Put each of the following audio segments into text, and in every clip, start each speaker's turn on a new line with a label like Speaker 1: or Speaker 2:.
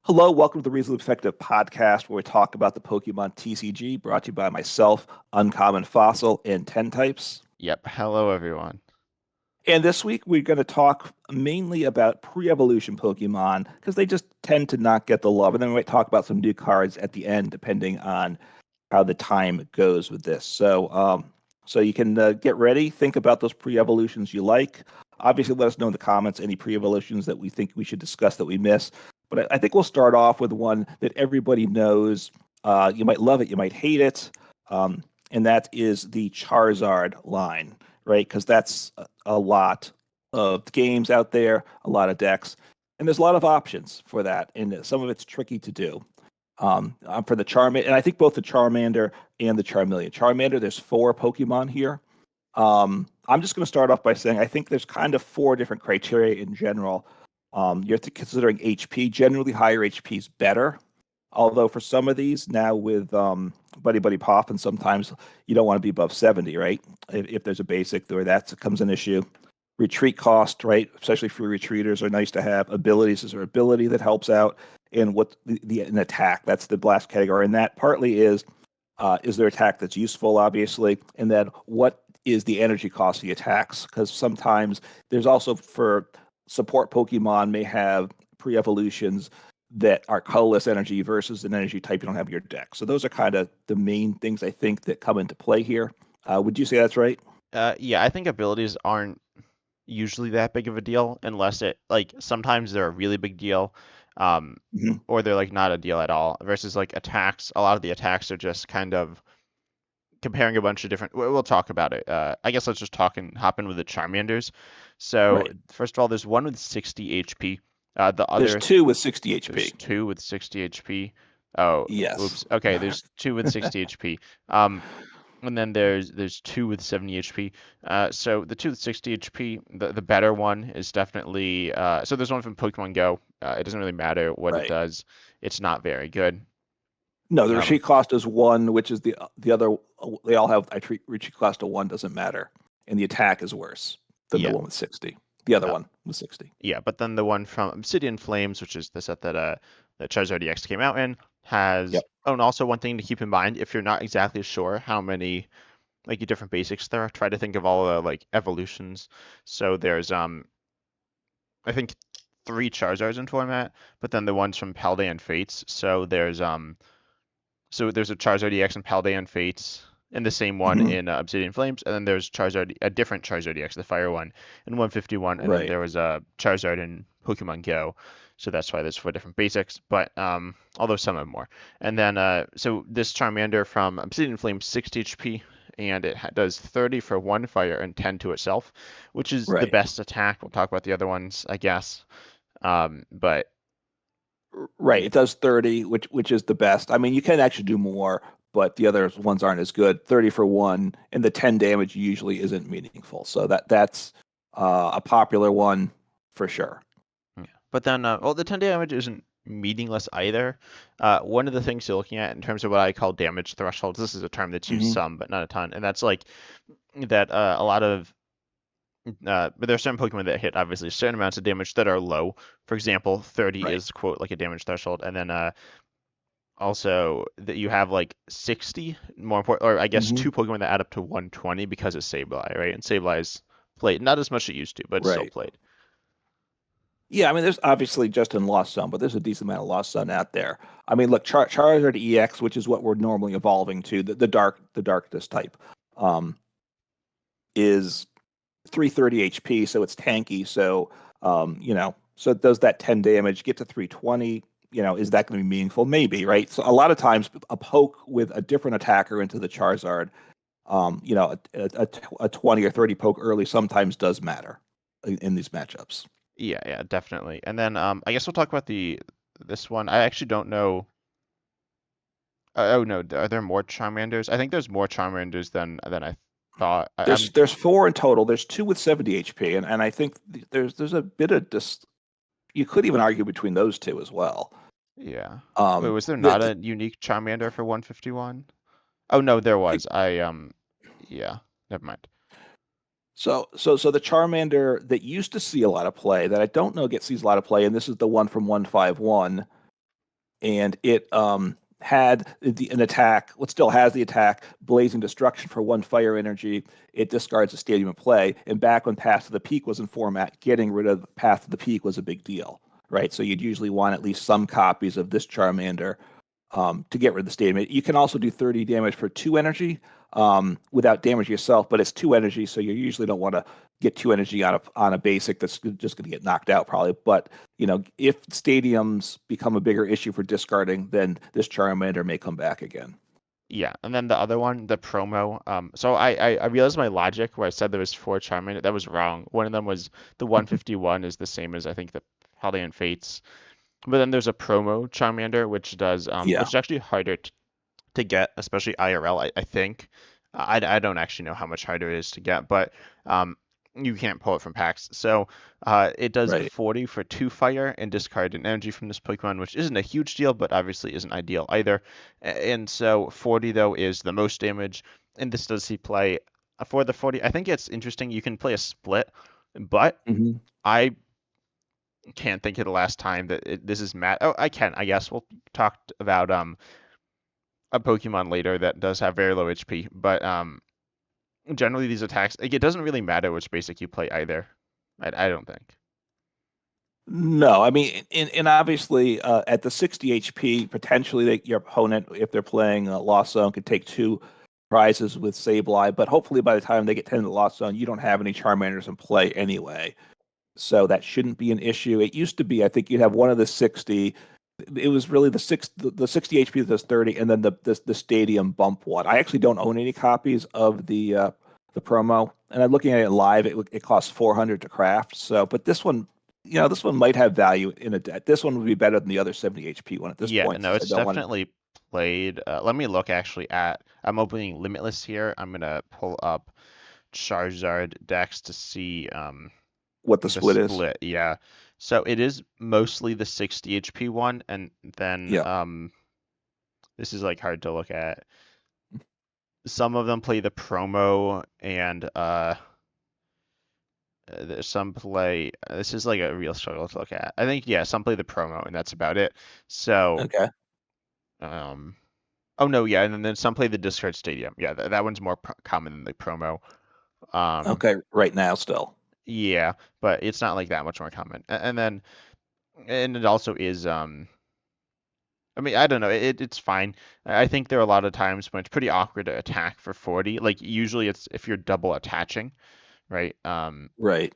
Speaker 1: Hello, welcome to the Reasonably Effective podcast where we talk about the Pokemon TCG, brought to you by myself, Uncommon Fossil, and 10 Types.
Speaker 2: Yep. Hello, everyone.
Speaker 1: And this week we're going to talk mainly about pre-evolution Pokemon because they just tend to not get the love. And then we might talk about some new cards at the end, depending on how the time goes with this. So you can get ready, think about those pre-evolutions you like. Obviously, let us know in the comments any pre-evolutions that we think we should discuss that we miss. But I think we'll start off with one that everybody knows. You might love it, you might hate it, and that is the Charizard line, right? Because that's a lot of games out there, a lot of decks, and there's a lot of options for that, and some of it's tricky to do. For the Charmander, and I think both the Charmander and the Charmeleon. Charmander, there's 4 Pokemon here. I'm just going to start off by saying I think there's kind of 4 different criteria in general. You're considering HP. Generally, higher HP is better. Although for some of these now with Buddy Buddy Pop, and sometimes you don't want to be above 70, right? If there's a basic where that becomes an issue. Retreat cost, right? Especially free retreaters are nice to have. Abilities is there ability that helps out, and what an attack, that's the blast category, and that partly is there attack that's useful, obviously, and then what is the energy cost of the attacks? Because sometimes there's also for support Pokemon may have pre-evolutions that are colorless energy versus an energy type you don't have in your deck. So those are kind of the main things I think that come into play here. Would you say that's right?
Speaker 2: Yeah, I think abilities aren't usually that big of a deal unless sometimes they're a really big deal,
Speaker 1: Mhm.
Speaker 2: or they're like not a deal at all. Versus like attacks, a lot of the attacks are just kind of comparing a bunch of different. We'll talk about it. I guess let's just hop in with the Charmanders. So
Speaker 1: Right.
Speaker 2: first of all, there's one with 60 HP.
Speaker 1: There's 2 with 60
Speaker 2: There's
Speaker 1: HP.
Speaker 2: two with 60 HP. Oh,
Speaker 1: Yes.
Speaker 2: oops. Okay, there's 2 with 60 HP. And then there's 2 with 70 HP. So the 2 with 60 HP, the better one is definitely so there's one from Pokemon Go. It doesn't really matter what it
Speaker 1: Right.
Speaker 2: does. It's not very good.
Speaker 1: No, the
Speaker 2: Um,
Speaker 1: retreat cost is 1, which is the other. They all have I treat retreat cost of 1 doesn't matter, and the attack is worse than the
Speaker 2: yeah.
Speaker 1: one with 60. The other
Speaker 2: Uh,
Speaker 1: one with 60.
Speaker 2: yeah, but then the one from Obsidian Flames, which is the set that Charizard EX came out in, has
Speaker 1: Yep.
Speaker 2: oh, and also one thing to keep in mind if you're not exactly sure how many like different basics there are, try to think of all the like evolutions. So there's I think 3 Charizards in format, but then the ones from Paldean Fates. So there's a Charizard EX and Paldean Fates, and the same one
Speaker 1: Hmm.
Speaker 2: in Obsidian Flames, and then there's a different Charizard EX, the Fire one, in 151, and then
Speaker 1: Right.
Speaker 2: there was a Charizard in Pokemon Go. So that's why there's 4 different basics, but although some have more. And then so this Charmander from Obsidian Flames, 60 HP, and it does 30 for 1 fire and 10 to itself, which is the
Speaker 1: Right.
Speaker 2: best attack. We'll talk about the other ones, I guess. But
Speaker 1: Right. It does 30, which is the best. I mean, you can actually do more, but the other ones aren't as good. 30 for 1, and the 10 damage usually isn't meaningful. So that's a popular one for sure.
Speaker 2: yeah. But then, well, the 10 damage isn't meaningless either. One of the things you're looking at in terms of what I call damage thresholds, this is a term that's used
Speaker 1: Hmm.
Speaker 2: some, but not a ton, and that's like that a lot of, but there are certain Pokemon that hit obviously certain amounts of damage that are low. For example, 30
Speaker 1: Right.
Speaker 2: is quote like a damage threshold, and then also that you have like 60 more important, or I guess
Speaker 1: Hmm.
Speaker 2: 2 Pokemon that add up to 120 because of Sableye, right? And Sableye's played not as much as it used to, but it's still
Speaker 1: Right.
Speaker 2: played.
Speaker 1: Yeah, I mean, there's obviously just in Lost Sun, but there's a decent amount of Lost Sun out there. I mean, look, Charizard EX, which is what we're normally evolving to, the darkness type, um, is 330 HP, so it's tanky. So, so it does that 10 damage, get to 320. Is that going to be meaningful? Maybe, right? So a lot of times, a poke with a different attacker into the Charizard, a 20 or 30 poke early sometimes does matter in these matchups.
Speaker 2: Yeah, yeah, definitely. And then I guess we'll talk about the this one. I actually don't know. Oh no, are there more Charmanders? I think there's more Charmanders than I thought.
Speaker 1: There's 4 in total. There's 2 with 70 HP, and I think there's a bit of you could even argue between those 2 as well.
Speaker 2: Yeah. Wait,
Speaker 1: Um,
Speaker 2: was there
Speaker 1: the,
Speaker 2: not
Speaker 1: the,
Speaker 2: a unique Charmander for 151? Oh no, there
Speaker 1: I,
Speaker 2: was. Yeah, never mind.
Speaker 1: so the Charmander that used to see a lot of play that I don't know sees a lot of play, and this is the one from 151. and it had an attack, what still has the attack, Blazing Destruction for 1 fire energy. It discards a Stadium of Play. And back when Path to the Peak was in format, getting rid of Path to the Peak was a big deal, right? So you'd usually want at least some copies of this Charmander to get rid of the Stadium. You can also do 30 damage for 2 energy without damaging yourself, but it's 2 energy, so you usually don't want to get 2 energy on a basic that's just going to get knocked out probably. But if stadiums become a bigger issue for discarding, then this Charmander may come back again.
Speaker 2: Yeah, and then the other one, the promo. So I realized my logic where I said there was 4 Charmander. That was wrong. One of them was the 151 is the same as I think the Paladin Fates. But then there's a promo Charmander, which does
Speaker 1: Yeah.
Speaker 2: which is actually harder to get, especially IRL. I think. I don't actually know how much harder it is to get, but you can't pull it from packs. So it does
Speaker 1: Right.
Speaker 2: 40 for 2 fire and discard an energy from this Pokemon, which isn't a huge deal, but obviously isn't ideal either. And so 40 though is the most damage, and this does see play for the 40. I think it's interesting. You can play a split, but
Speaker 1: Mm-hmm.
Speaker 2: I can't think of the last time that this is Matt. Oh, I can. I guess we'll talk about a Pokemon later that does have very low HP, but generally these attacks, like, it doesn't really matter which basic you play either. I don't think.
Speaker 1: No, I mean, and obviously at the 60 HP, potentially your opponent, if they're playing Lost Zone, could take 2 prizes with Sableye, but hopefully by the time they get 10 to the Lost Zone, you don't have any Charmanders in play anyway. So that shouldn't be an issue. It used to be, I think you'd have one of the 60. It was really the 60 HP that does 30, and then the stadium bump one. I actually don't own any copies of the promo, and I'm looking at it live. It costs 400 to craft. So, but this one, this one might have value in a deck. This one would be better than the other 70 HP one at this
Speaker 2: Yeah,
Speaker 1: point,
Speaker 2: no,
Speaker 1: since I
Speaker 2: it's
Speaker 1: don't want
Speaker 2: definitely played. Let me look actually at. I'm opening Limitless here. I'm gonna pull up Charizard decks to see
Speaker 1: what the
Speaker 2: the
Speaker 1: split is.
Speaker 2: split. Yeah, so it is mostly the 60 HP one, and then
Speaker 1: Yeah.
Speaker 2: this is like hard to look at. Some of them play the promo, and there's some play. This is like a real struggle to look at. I think yeah, some play the promo, and that's about it. So
Speaker 1: Okay.
Speaker 2: um, oh no, yeah, and then some play the discard stadium. Yeah, that one's more common than the promo. Um,
Speaker 1: Okay. Right now, still.
Speaker 2: yeah, but it's not like that much more common. And then and it also is I mean, I don't know. It's fine. I think there are a lot of times when it's pretty awkward to attack for 40. Like usually it's if you're double attaching, right?
Speaker 1: Right.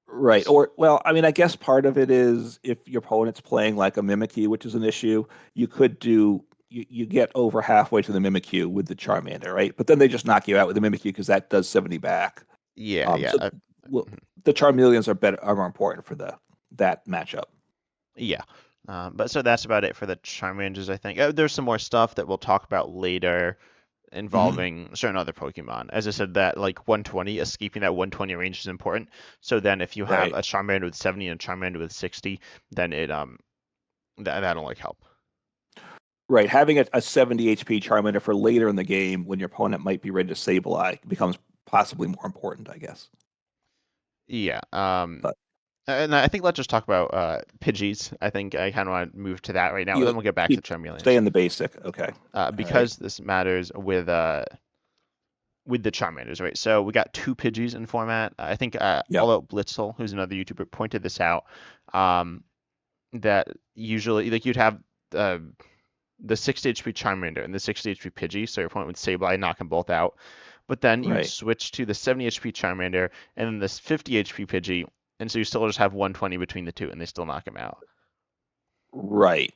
Speaker 1: Right. Or, well, I mean, I guess part of it is if your opponent's playing like a Mimikyu, which is an issue, you could do, you get over halfway to the Mimikyu with the Charmander, right? But then they just knock you out with the Mimikyu because that does 70 back.
Speaker 2: Yeah, yeah,
Speaker 1: So well, the Charmeleons are more important for that matchup.
Speaker 2: yeah. But so that's about it for the Charmanders, I think. There's some more stuff that we'll talk about later
Speaker 1: Hmm.
Speaker 2: involving certain other Pokemon. As I said, that like 120, escaping that 120 range is important. So then if you have
Speaker 1: Right.
Speaker 2: a Charmander with 70 and a Charmander with 60, then that'll like help.
Speaker 1: Right. Having a 70 HP Charmander for later in the game when your opponent might be ready to Sableye becomes possibly more important, I guess.
Speaker 2: Yeah.
Speaker 1: But
Speaker 2: And I think let's just talk about Pidgeys. I think I kind of want to move to that right now.
Speaker 1: you
Speaker 2: Then we'll get back to
Speaker 1: stay
Speaker 2: Charmeleons.
Speaker 1: in the basic. Okay. All right.
Speaker 2: Because this matters with the Charmanders, right? So we got 2 Pidgeys in format. I think
Speaker 1: Yep.
Speaker 2: All Out Blitzel, who's another YouTuber, pointed this out. Um, that usually like you'd have uh, the 60 HP Charmander and the 60 HP Pidgey, so your opponent would Sableye, knock them both out. But then you'd
Speaker 1: Right.
Speaker 2: switch to the 70 HP Charmander and then this 50 HP Pidgey, and so you still just have 120 between the two, and they still knock him out.
Speaker 1: Right.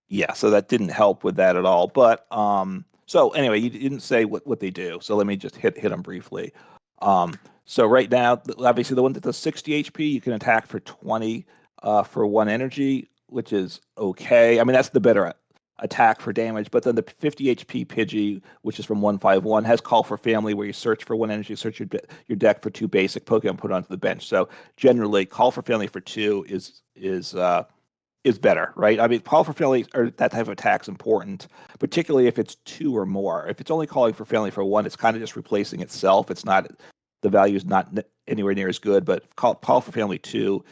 Speaker 1: Yeah, so that didn't help with that at all. But so anyway, you didn't say what they do. So let me just hit them briefly. So right now, obviously the one that does 60 HP, you can attack for 20 for 1 energy, which is okay. I mean, that's the better attack for damage. But then the 50 HP Pidgey, which is from 151, has Call for Family, where you search for 1 energy, search your deck for 2 basic Pokemon, put it onto the bench. So generally, Call for Family for 2 is better, right? I mean, call for family or that type of attack is important, particularly if it's 2 or more. If it's only calling for family for 1, it's kind of just replacing itself. It's not the value is not anywhere near as good, but call for family 2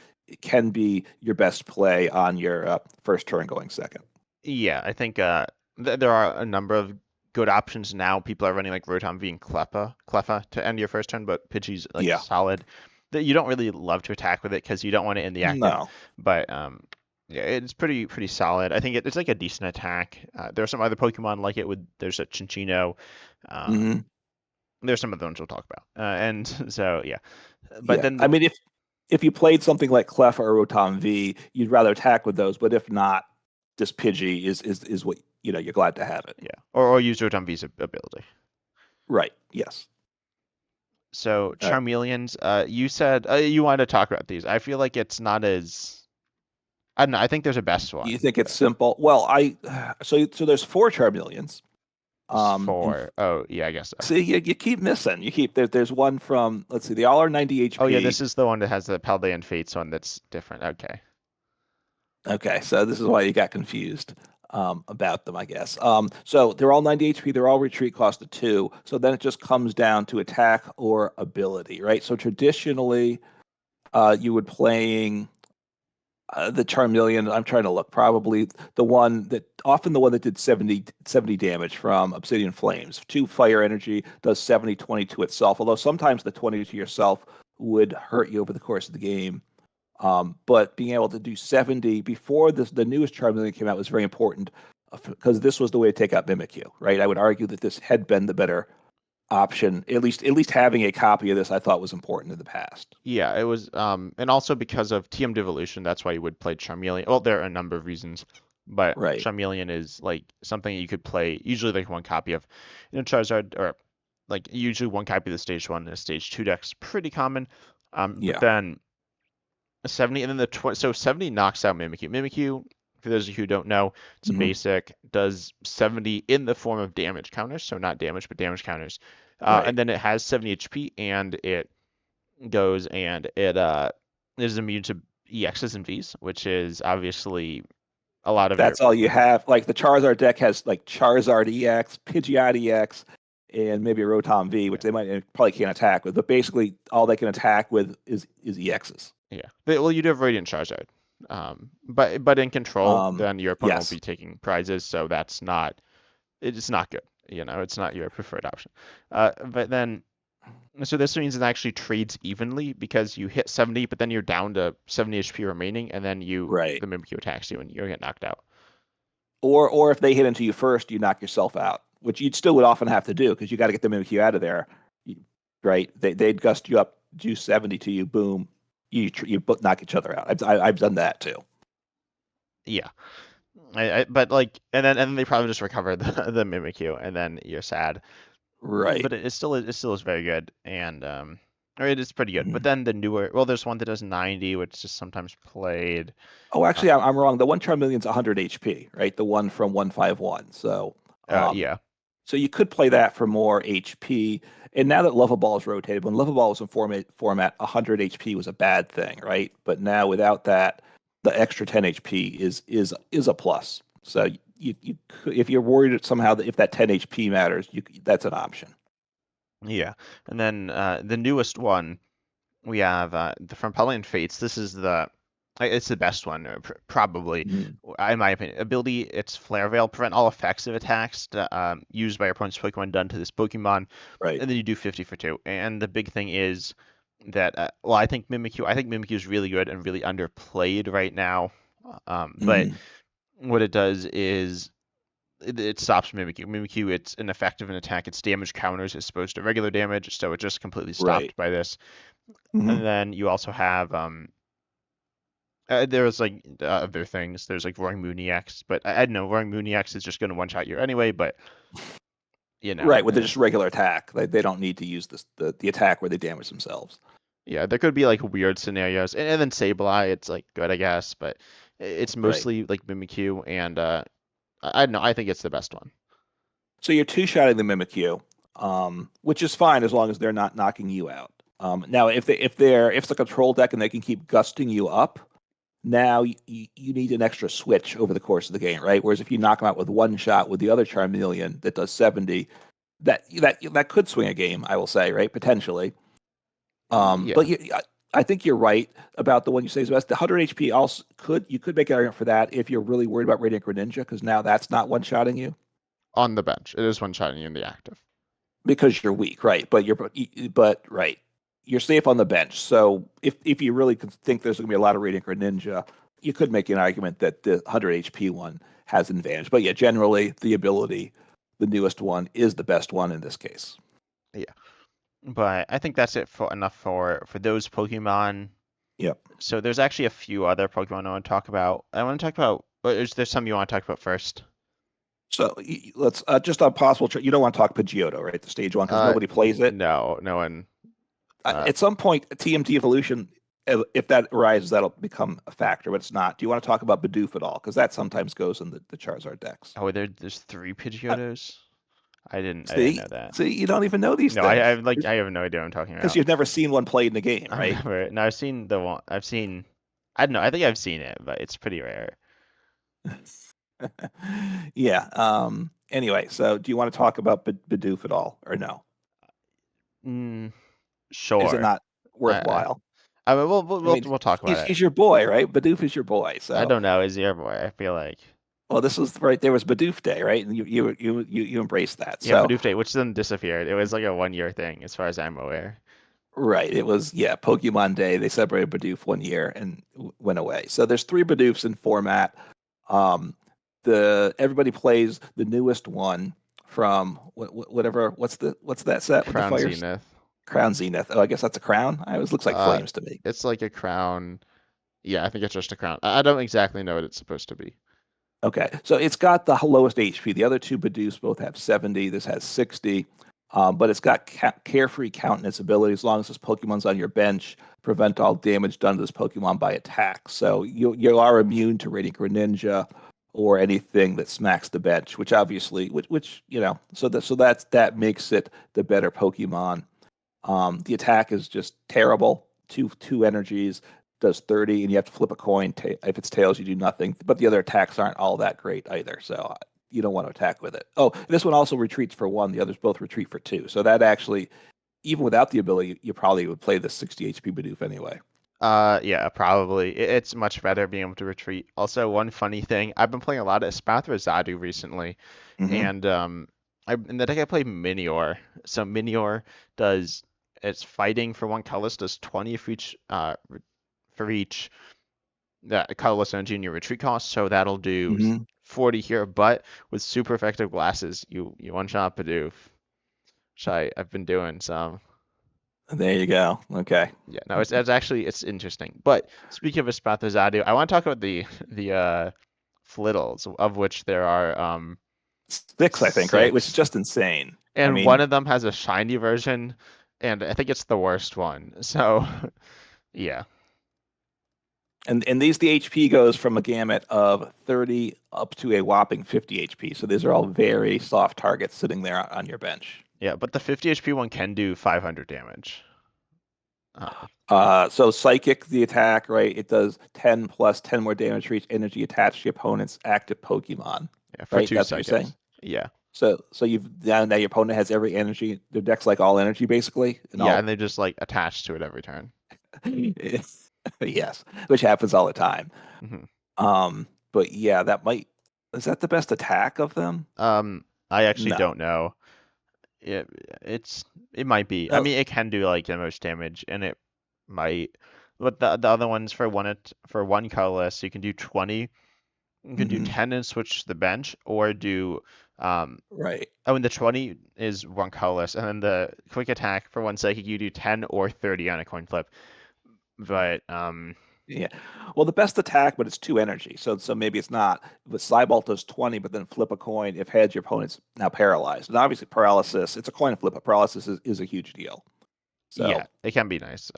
Speaker 1: can be your best play on your first turn going second.
Speaker 2: Yeah, I think there are a number of good options now. People are running like Rotom V and Cleffa to end your first turn, but Pidgey's like
Speaker 1: Yeah.
Speaker 2: solid. That you don't really love to attack with it because you don't want it in the active.
Speaker 1: No.
Speaker 2: But yeah, it's pretty solid. I think it's like a decent attack. There are some other Pokemon like it. There's a Chinchino.
Speaker 1: Hmm.
Speaker 2: There's some other ones we'll talk about. And so yeah, but
Speaker 1: Yeah.
Speaker 2: then
Speaker 1: I mean, if you played something like Clef or Rotom V, you'd rather attack with those. But if not, this Pidgey is what you're glad to have it.
Speaker 2: yeah, or use Rotom V's ability.
Speaker 1: Right. Yes.
Speaker 2: So Charmeleons, you said you wanted to talk about these. I feel like it's not as I don't know. I think there's a best one.
Speaker 1: You think it's simple? Well, so there's 4 Charmeleons.
Speaker 2: Oh yeah, I guess so.
Speaker 1: See, you keep missing. There's one from, let's see, they all are 90 HP.
Speaker 2: Oh yeah, this is the one that has the Paldean Fates one that's different. Okay.
Speaker 1: Okay, so this is why you got confused about them, I guess. So they're all 90 HP. They're all retreat cost of 2. So then it just comes down to attack or ability, right? So traditionally, you would playing the Charmeleon. I'm trying to look. Probably the one that did 70 damage from Obsidian Flames. 2 fire energy does 70, 20 to itself. Although sometimes the 20 to yourself would hurt you over the course of the game. But being able to do 70 before the newest Charmeleon came out was very important because this was the way to take out Mimikyu, right? I would argue that this had been the better option. At least having a copy of this, I thought was important in the past.
Speaker 2: Yeah, it was. And also because of TM Devolution, that's why you would play Charmeleon. Well, there are a number of reasons, but
Speaker 1: Right.
Speaker 2: Charmeleon is like something you could play. Usually, like one copy of, Charizard, or like usually one copy of the stage 1 and a stage 2 deck's pretty common.
Speaker 1: Yeah.
Speaker 2: But then 70, and then so 70 knocks out Mimikyu. Mimikyu, for those of you who don't know, it's a basic, does 70 in the form of damage counters, so not damage, but damage counters.
Speaker 1: Right.
Speaker 2: And then it has 70 HP, and it goes and it is immune to EXs and Vs, which is obviously a lot of
Speaker 1: That's all you have. Like the Charizard deck has like Charizard EX, Pidgeotto EX, and maybe a Rotom V, which they probably can't attack with. But basically, all they can attack with is EXs.
Speaker 2: Yeah. Well, you do have Radiant Charizard. But in control, then your opponent
Speaker 1: yes.
Speaker 2: won't be taking prizes, so it's not good. It's not your preferred option. But then, so this means it actually trades evenly because you hit 70, but then you're down to 70 HP remaining, and then the Mimikyu attacks you and you get knocked out.
Speaker 1: Or if they hit into you first, you knock yourself out, which you still would often have to do because you got to get the Mimikyu out of there, right? They'd gust you up, do 70 to you, boom. You knock each other out. I've done that too.
Speaker 2: Yeah, but like, and then they probably just recover the Mimikyu, and then you're sad.
Speaker 1: Right.
Speaker 2: But it still is very good, and or it is pretty good. But then the newer, well, there's one that does 90, which is sometimes played.
Speaker 1: Oh, actually, I'm wrong. The one Charmeleon's 100 HP, right? The one from 151. So
Speaker 2: yeah.
Speaker 1: So you could play that for more HP. And now that Lava Ball is rotated, when Lava Ball was in format, 100 HP was a bad thing, right? But now without that, the extra 10 HP is a plus. So you if you're worried somehow that if that 10 HP matters, that's an option.
Speaker 2: Yeah, and then the newest one we have from Paldean Fates. This is it's the best one, probably, in my opinion. Ability, it's Flare Veil, prevent all effective attacks used by your opponent's Pokemon done to this Pokemon.
Speaker 1: Right.
Speaker 2: And then you do 50 for 2. And the big thing is that, well, I think Mimikyu is really good and really underplayed right now. But what it does is it stops Mimikyu. Mimikyu, it's ineffective in attack. Its damage counters as opposed to regular damage, so it just completely stopped by this. And then you also have there's like other things. There's like Roaring Moon EX, but I don't know. Roaring Moon EX is just going to one-shot you anyway, but
Speaker 1: Right, with just regular attack. They don't need to use the attack where they damage themselves.
Speaker 2: Yeah, there could be like weird scenarios. And then Sableye, it's like good, I guess, but it's mostly like Mimikyu, and I don't know. I think it's the best one.
Speaker 1: So you're two-shotting the Mimikyu, which is fine as long as they're not knocking you out. Now, if it's a control deck and they can keep gusting you up, now you need an extra switch over the course of the game, right? Whereas if you knock them out with one shot with the other Charmeleon that does 70, that could swing a game, I will say, right? Potentially.
Speaker 2: Yeah.
Speaker 1: But I think you're right about the one you say is best. The 100 HP also you could make an argument for that if you're really worried about Radiant Greninja, because now that's not one-shotting you
Speaker 2: On the bench, it is one-shotting you in the active.
Speaker 1: because you're weak, right? But right, you're safe on the bench. So if you really think there's going to be a lot of Radiant Greninja, you could make an argument that the 100 HP one has an advantage. But yeah, generally the ability, the newest one, is the best one in this case.
Speaker 2: Yeah, but I think that's it for enough for those Pokemon.
Speaker 1: Yep.
Speaker 2: So there's actually a few other Pokemon I want to talk about. I want to talk about. Is there some you want to talk about first?
Speaker 1: So let's just on possible. You don't want to talk Pidgeotto, right? The stage one because nobody plays it.
Speaker 2: No, no one.
Speaker 1: At some point, TMT evolution, if that arises, that'll become a factor, but it's not. Do you want to talk about Bidoof at all? Because that sometimes goes in the Charizard decks.
Speaker 2: Oh, there's 3 Pidgeottos. I didn't know that.
Speaker 1: See, you don't even know these
Speaker 2: No,
Speaker 1: things.
Speaker 2: I have no idea what I'm talking about.
Speaker 1: Because you've never seen one played in the game, right?
Speaker 2: No, I've seen the one. I don't know. I think I've seen it, but it's pretty rare.
Speaker 1: Yeah. Anyway, so do you want to talk about Bidoof at all, or no?
Speaker 2: Sure.
Speaker 1: Is it not worthwhile?
Speaker 2: I mean, we'll talk about it.
Speaker 1: He's your boy, right? Bidoof is your boy. So
Speaker 2: I don't know. Is he your boy? I feel like.
Speaker 1: Well, this was right. There was Bidoof Day, right? And you embraced that.
Speaker 2: Yeah,
Speaker 1: so,
Speaker 2: Bidoof Day, which then disappeared. It was like a 1-year thing, as far as I'm aware.
Speaker 1: Right. It was Pokemon Day. They celebrated Bidoof 1 year and went away. So there's 3 Bidoofs in format. Everybody plays the newest one from whatever. What's that set?
Speaker 2: Crown
Speaker 1: with the fires?
Speaker 2: Zenith.
Speaker 1: Crown Zenith. Oh, I guess that's a crown. It looks like flames to me.
Speaker 2: It's like a crown. Yeah, I think it's just a crown. I don't exactly know what it's supposed to be.
Speaker 1: Okay, so it's got the lowest HP. The other 2 Bidoofs both have 70. This has 60. But it's got carefree count in its ability as long as this Pokemon's on your bench. Prevent all damage done to this Pokemon by attack. So you are immune to Radiant Greninja or anything that smacks the bench, which obviously, that makes it the better Pokemon. The attack is just terrible. Two energies does 30, and you have to flip a coin. If it's tails, you do nothing. But the other attacks aren't all that great either. So you don't want to attack with it. Oh, this one also retreats for 1. The others both retreat for 2. So that actually, even without the ability, you probably would play the 60 HP Bidoof anyway.
Speaker 2: Yeah, probably. It's much better being able to retreat. Also, one funny thing, I've been playing a lot of Espathra recently, and in the deck I play Minior. So Minior does its fighting for 1 colorless does 20 for each that colorless energy in your retreat cost. So that'll do 40 here. But with super effective glasses, you one shot Bidoof, which I've been doing some.
Speaker 1: There you go. Okay.
Speaker 2: Yeah, no, it's actually interesting. But speaking of Espathra, I want to talk about the Flittles, of which there are
Speaker 1: 6, I think, right? Which is just insane.
Speaker 2: And one of them has a shiny version, and I think it's the worst one. So, yeah.
Speaker 1: And the HP goes from a gamut of 30 up to a whopping 50 HP. So these are all very soft targets sitting there on your bench.
Speaker 2: Yeah, but the 50 HP one can do 500 damage.
Speaker 1: So Psychic, the attack, right? It does 10 plus 10 more damage for each energy attached to your opponent's active Pokemon.
Speaker 2: Yeah, for
Speaker 1: right?
Speaker 2: 2
Speaker 1: That's
Speaker 2: seconds.
Speaker 1: What you're saying?
Speaker 2: Yeah.
Speaker 1: So you've now your opponent has every energy. Their deck's like all energy basically.
Speaker 2: And they just like attach to it every turn.
Speaker 1: Yes, which happens all the time. But yeah, is that the best attack of them?
Speaker 2: I actually don't know. It might be. I mean, it can do like the most damage, and it might. But the other ones for 1 colorless, you can do 20. You can do 10 and switch to the bench, or do
Speaker 1: right.
Speaker 2: Oh, and the 20 is 1 colorless, and then the quick attack for 1 psychic, you do 10 or 30 on a coin flip. But
Speaker 1: yeah, well, the best attack, but it's 2 energy, so maybe it's not. But Cybolt does 20, but then flip a coin. If heads, your opponent's now paralyzed. And obviously, paralysis, it's a coin flip, but paralysis is a huge deal. So
Speaker 2: yeah, it can be nice.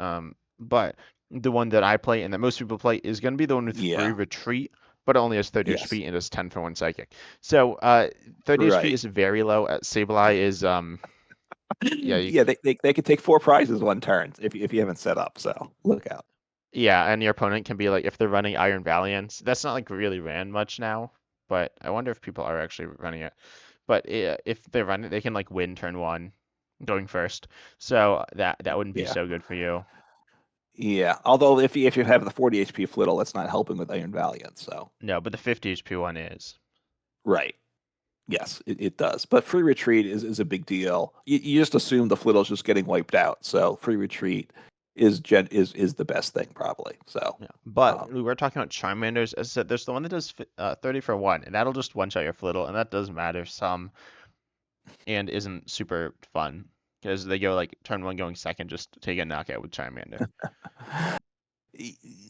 Speaker 2: But the one that I play and that most people play is going to be the one with free retreat, but it only has 30 HP and is 10 for 1 psychic. So 30 HP is very low. Sableye is
Speaker 1: they could take 4 prizes 1 turn if you haven't set up. So look out.
Speaker 2: Yeah, and your opponent can be like, if they're running Iron Valiance, that's not like really ran much now, but I wonder if people are actually running it. But if they run it, they can like win turn 1 going first. So that wouldn't be so good for you.
Speaker 1: Yeah. Although if you have the 40 HP Flittle, that's not helping with Iron Valiant. So
Speaker 2: No, but the 50 HP one is.
Speaker 1: right. Yes, it does. But free retreat is a big deal. You just assume the Flittle's just getting wiped out. So free retreat is the best thing probably. So
Speaker 2: Yeah, but
Speaker 1: um,
Speaker 2: we were talking about Charmanders. As I said, there's the one that does 30 for 1, and that'll just one-shot your Flittle, and that does matter some and isn't super fun because they go like turn 1 going second, just take a knockout with Charmander.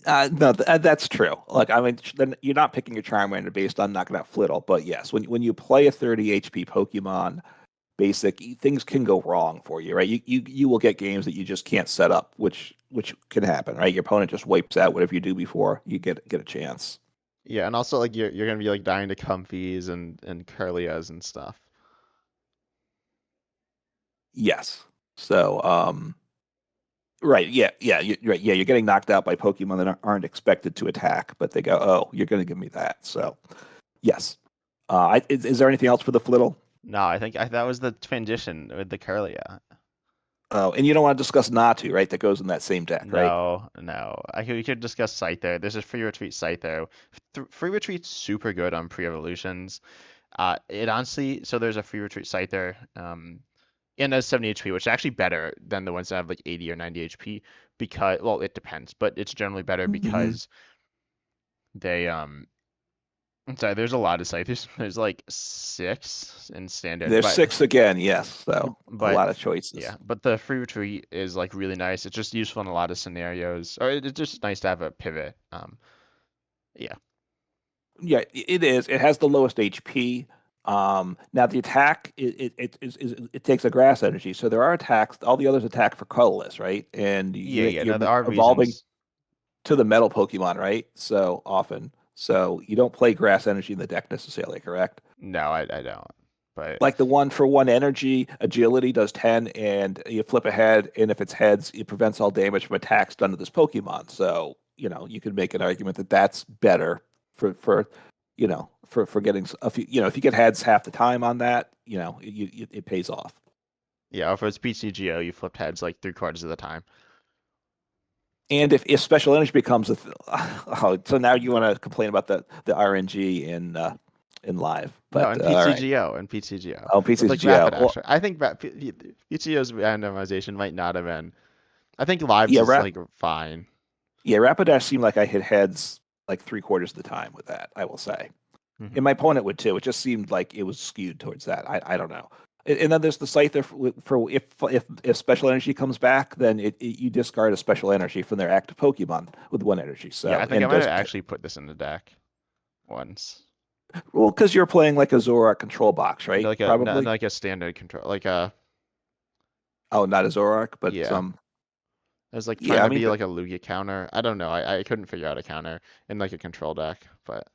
Speaker 1: no, that's true. Like I mean, then you're not picking your Charmander based on knocking out Flittle. But yes, when you play a 30 HP Pokemon, basic things can go wrong for you, right? You will get games that you just can't set up, which can happen, right? Your opponent just wipes out whatever you do before you get a chance.
Speaker 2: Yeah, and also like you're gonna be like dying to Comfies and Curlias and stuff.
Speaker 1: Yes. So right, right, yeah. You're getting knocked out by Pokemon that aren't expected to attack, but they go, oh, you're going to give me that. So yes. Is there anything else for the Flittle?
Speaker 2: No, I think that was the transition with the Curlia.
Speaker 1: Oh, and you don't want to discuss Natu, right? That goes in that same deck, right?
Speaker 2: No, no. We could discuss Scyther. There's a free retreat Scyther. Free retreat's super good on pre-evolutions. It honestly, so there's a free retreat Scyther, and has 70 HP, which is actually better than the ones that have like 80 or 90 HP because, well, it depends, but it's generally better
Speaker 1: Hmm.
Speaker 2: because they, I'm sorry, there's a lot of Scythers. There's like 6 in standard,
Speaker 1: There's six again, yes. So a
Speaker 2: but
Speaker 1: lot of choices.
Speaker 2: yeah, but the free retreat is like really nice. It's just useful in a lot of scenarios, or it's just nice to have a pivot. Yeah,
Speaker 1: Yeah, it is. It has the lowest HP. Now the attack it takes a grass energy, so there are attacks. All the others attack for colorless, right? And
Speaker 2: yeah. No,
Speaker 1: you're
Speaker 2: there are
Speaker 1: evolving
Speaker 2: reasons.
Speaker 1: to the metal Pokemon, right? So often, so you don't play grass energy in the deck necessarily, correct?
Speaker 2: No, I don't. But
Speaker 1: Like the one for one energy, agility does 10, and you flip a head, and if it's heads, it prevents all damage from attacks done to this Pokemon. So, you could make an argument that that's better for for getting a few, if you get heads half the time on that, it pays off.
Speaker 2: yeah, if it's PCGO, you flipped heads like 3/4 of the time.
Speaker 1: And if special energy becomes oh, so now you want to complain about the RNG in live,
Speaker 2: No,
Speaker 1: but
Speaker 2: and
Speaker 1: all right.
Speaker 2: PCGO and PCGO
Speaker 1: Oh,
Speaker 2: with like rapid
Speaker 1: PCGO. Well,
Speaker 2: action. I think PCGO's randomization might not have been. I think lives
Speaker 1: yeah,
Speaker 2: is like fine.
Speaker 1: Rapidash seemed like I hit heads like 3/4 of the time with that, I will say.
Speaker 2: Hmm.
Speaker 1: And my opponent would too. It just seemed like it was skewed towards that. I don't know. And then there's the Scyther for if special energy comes back, then you discard a special energy from their active Pokemon with one energy.
Speaker 2: Yeah, I
Speaker 1: So
Speaker 2: think I
Speaker 1: and
Speaker 2: might have
Speaker 1: does
Speaker 2: actually put this in the deck once.
Speaker 1: well because you're playing like a Zoroark control box, right?
Speaker 2: Like a
Speaker 1: Probably.
Speaker 2: like a standard control, like a
Speaker 1: Oh, not a Zoroark, but
Speaker 2: yeah. I was like trying
Speaker 1: yeah. I
Speaker 2: to
Speaker 1: mean,
Speaker 2: be like a Lugia counter. I don't know. I couldn't figure out a counter in like a control deck, but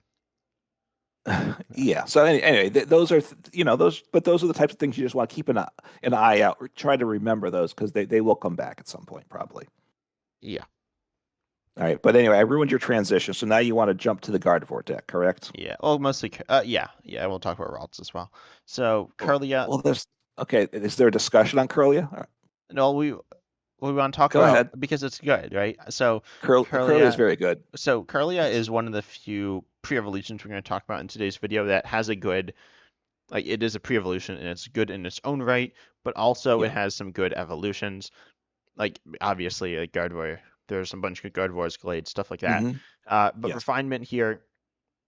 Speaker 1: yeah. So anyway, those are those are the types of things you just want to keep an eye out or try to remember those because they will come back at some point probably.
Speaker 2: yeah,
Speaker 1: All right, but anyway, I ruined your transition, so now you want to jump to the Gardevoir deck, correct?
Speaker 2: yeah. Well, mostly, yeah. We'll talk about routes as well. So Curlia,
Speaker 1: Well, there's okay. Is there a discussion on Curlia? All right,
Speaker 2: no, we want to talk
Speaker 1: go
Speaker 2: about
Speaker 1: ahead.
Speaker 2: because it's good, right? So
Speaker 1: Curlia is
Speaker 2: Curlia,
Speaker 1: very good.
Speaker 2: so Curlia is one of the few pre-evolutions we're going to talk about in today's video that has a good, like it is a pre-evolution and it's good in its own right, but also it
Speaker 1: Yeah.
Speaker 2: has some good evolutions. Like obviously, like Gardevoir, there's a bunch of Gardevoirs, Glade, stuff like that.
Speaker 1: Hmm.
Speaker 2: But
Speaker 1: Yes.
Speaker 2: refinement here,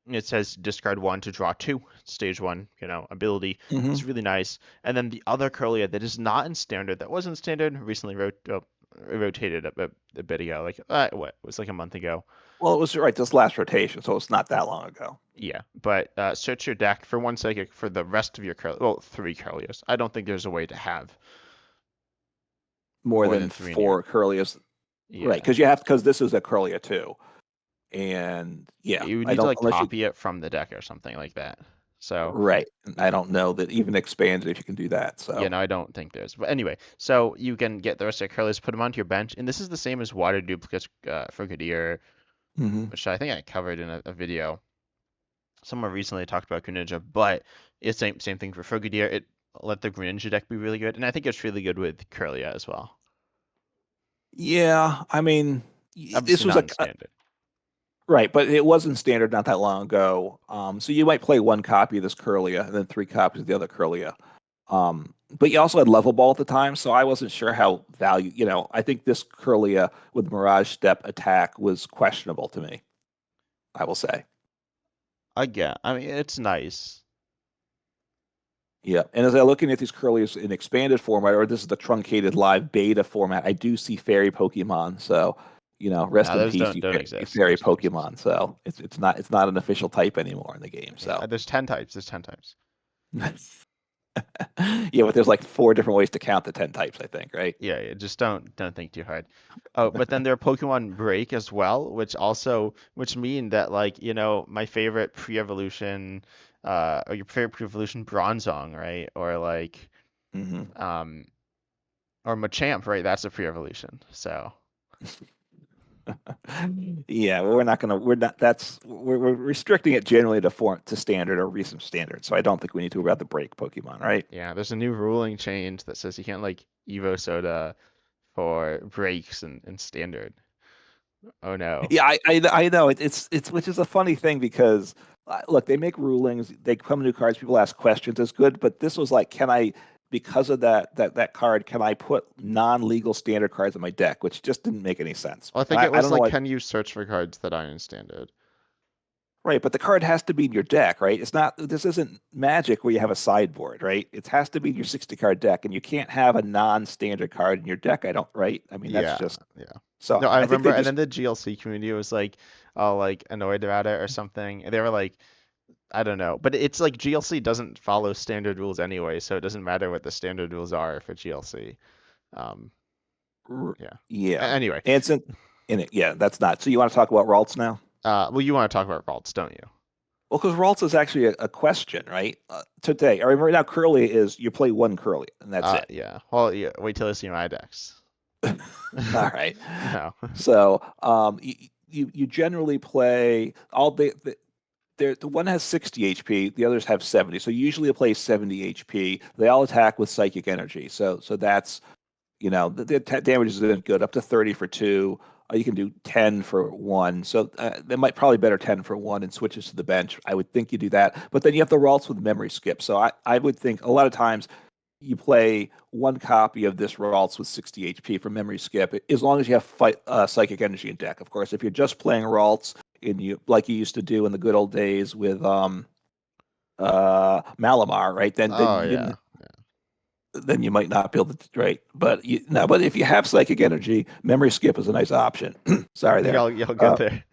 Speaker 2: it says discard 1 to draw 2, stage 1, ability.
Speaker 1: Hmm.
Speaker 2: It's really nice. And then the other Curlia that is not in standard, that was in standard, recently rotated a bit ago, like what? It was like a month ago.
Speaker 1: Well, it was right this last rotation, so it's not that long ago.
Speaker 2: Yeah, but search your deck for 1 psychic for the rest of your Curlia. Well, 3 Curlias. I don't think there's a way to have
Speaker 1: More
Speaker 2: more
Speaker 1: than
Speaker 2: than 3 in your.
Speaker 1: 4 Curlias, right?
Speaker 2: Yeah.
Speaker 1: Because this is a Curlia too, and yeah,
Speaker 2: You would
Speaker 1: I
Speaker 2: need to
Speaker 1: don't
Speaker 2: like
Speaker 1: unless you
Speaker 2: copy it from the deck or something like that. So,
Speaker 1: right. I don't know that even expanded if you can do that.
Speaker 2: yeah,
Speaker 1: So.
Speaker 2: no, I don't think there's. But anyway, so you can get the rest of your Curlies, put them onto your bench, and this is the same as water duplicates for Kadir,
Speaker 1: Hmm.
Speaker 2: which I think I covered in a video. Someone recently talked about Greninja, but it's same thing for Frogadier. It let the Greninja deck be really good, and I think it's really good with Curlia as well.
Speaker 1: Yeah, I mean.
Speaker 2: Obviously
Speaker 1: this was
Speaker 2: not in standard.
Speaker 1: right, but it was in standard not that long ago. So you might play one copy of this Curlia and then three copies of the other Curlia. But you also had level ball at the time, so I wasn't sure how value. I think this Curlia with Mirage Step attack was questionable to me. I will say.
Speaker 2: Again, I mean, it's nice.
Speaker 1: Yeah, and as I looking at these Curlies in expanded format, or this is the truncated live beta format, I do see fairy Pokemon. So, rest
Speaker 2: No,
Speaker 1: in
Speaker 2: those
Speaker 1: peace,
Speaker 2: don't
Speaker 1: you
Speaker 2: exist.
Speaker 1: fairy
Speaker 2: Those don't exist.
Speaker 1: Pokemon. So it's not an official type anymore in the game.
Speaker 2: Yeah,
Speaker 1: So
Speaker 2: there's 10 types. There's 10 types.
Speaker 1: yeah, but there's like four different ways to count the 10 types, I think, right?
Speaker 2: Yeah, just don't think too hard. Oh, but then there are Pokemon Break as well, which mean that like, my favorite pre-evolution or your favorite pre-evolution Bronzong, right? Or like
Speaker 1: Hmm.
Speaker 2: um or Machamp, right? That's a pre-evolution. So,
Speaker 1: Yeah, well, we're restricting it generally to standard or recent standard. So I don't think we need to worry about the break Pokemon, right?
Speaker 2: yeah, there's a new ruling change that says you can't like Evo Soda for breaks and standard. Oh no.
Speaker 1: Yeah, I know it's which is a funny thing because look, they make rulings, they come new cards, people ask questions, it's good, but this was like, can I, because of that card, can I put non-legal standard cards in my deck, which just didn't make any sense.
Speaker 2: Well, I
Speaker 1: And
Speaker 2: think
Speaker 1: I,
Speaker 2: it
Speaker 1: I
Speaker 2: was
Speaker 1: don't know
Speaker 2: like,
Speaker 1: why.
Speaker 2: can you search for cards that aren't in standard?
Speaker 1: Right, but the card has to be in your deck, right? This isn't Magic where you have a sideboard, right? It has to be in your 60 card deck, and you can't have a non-standard card in your deck, I don't, right? I mean, that's
Speaker 2: Yeah,
Speaker 1: just,
Speaker 2: yeah.
Speaker 1: so
Speaker 2: No, I
Speaker 1: I think
Speaker 2: remember,
Speaker 1: they
Speaker 2: and
Speaker 1: just,
Speaker 2: then the GLC community was like, all like annoyed about it or something. And they were like, I don't know, but it's like GLC doesn't follow standard rules anyway, so it doesn't matter what the standard rules are for GLC. Um, yeah.
Speaker 1: yeah.
Speaker 2: Anyway,
Speaker 1: And it's in it, yeah, that's not. So you want to talk about Ralts now?
Speaker 2: well, you want to talk about vaults, don't you?
Speaker 1: Well, because Ralts is actually a question, right? Today, I remember right now Curly is you play one Curly, and that's it.
Speaker 2: Yeah. Well, yeah. Wait till you see my decks.
Speaker 1: All right.
Speaker 2: No.
Speaker 1: So, you generally play all the one has 60 HP, the others have 70. So you usually play 70 HP. They all attack with psychic energy. So that's the damage isn't good. Up to 30 for two. You can do 10 for one. So they might probably better 10 for one and switches to the bench. I would think you do that. But then you have the Ralts with memory skip. So I would think a lot of times you play one copy of this Ralts with 60 HP for memory skip, as long as you have psychic energy in deck. Of course, if you're just playing Ralts and you like you used to do in the good old days with Malamar, right? Then
Speaker 2: Oh
Speaker 1: you
Speaker 2: yeah.
Speaker 1: didn't, then you might not be able to, right? But no, but if you have psychic energy, memory skip is a nice option. Sorry there.
Speaker 2: You'll get
Speaker 1: Uh,
Speaker 2: there.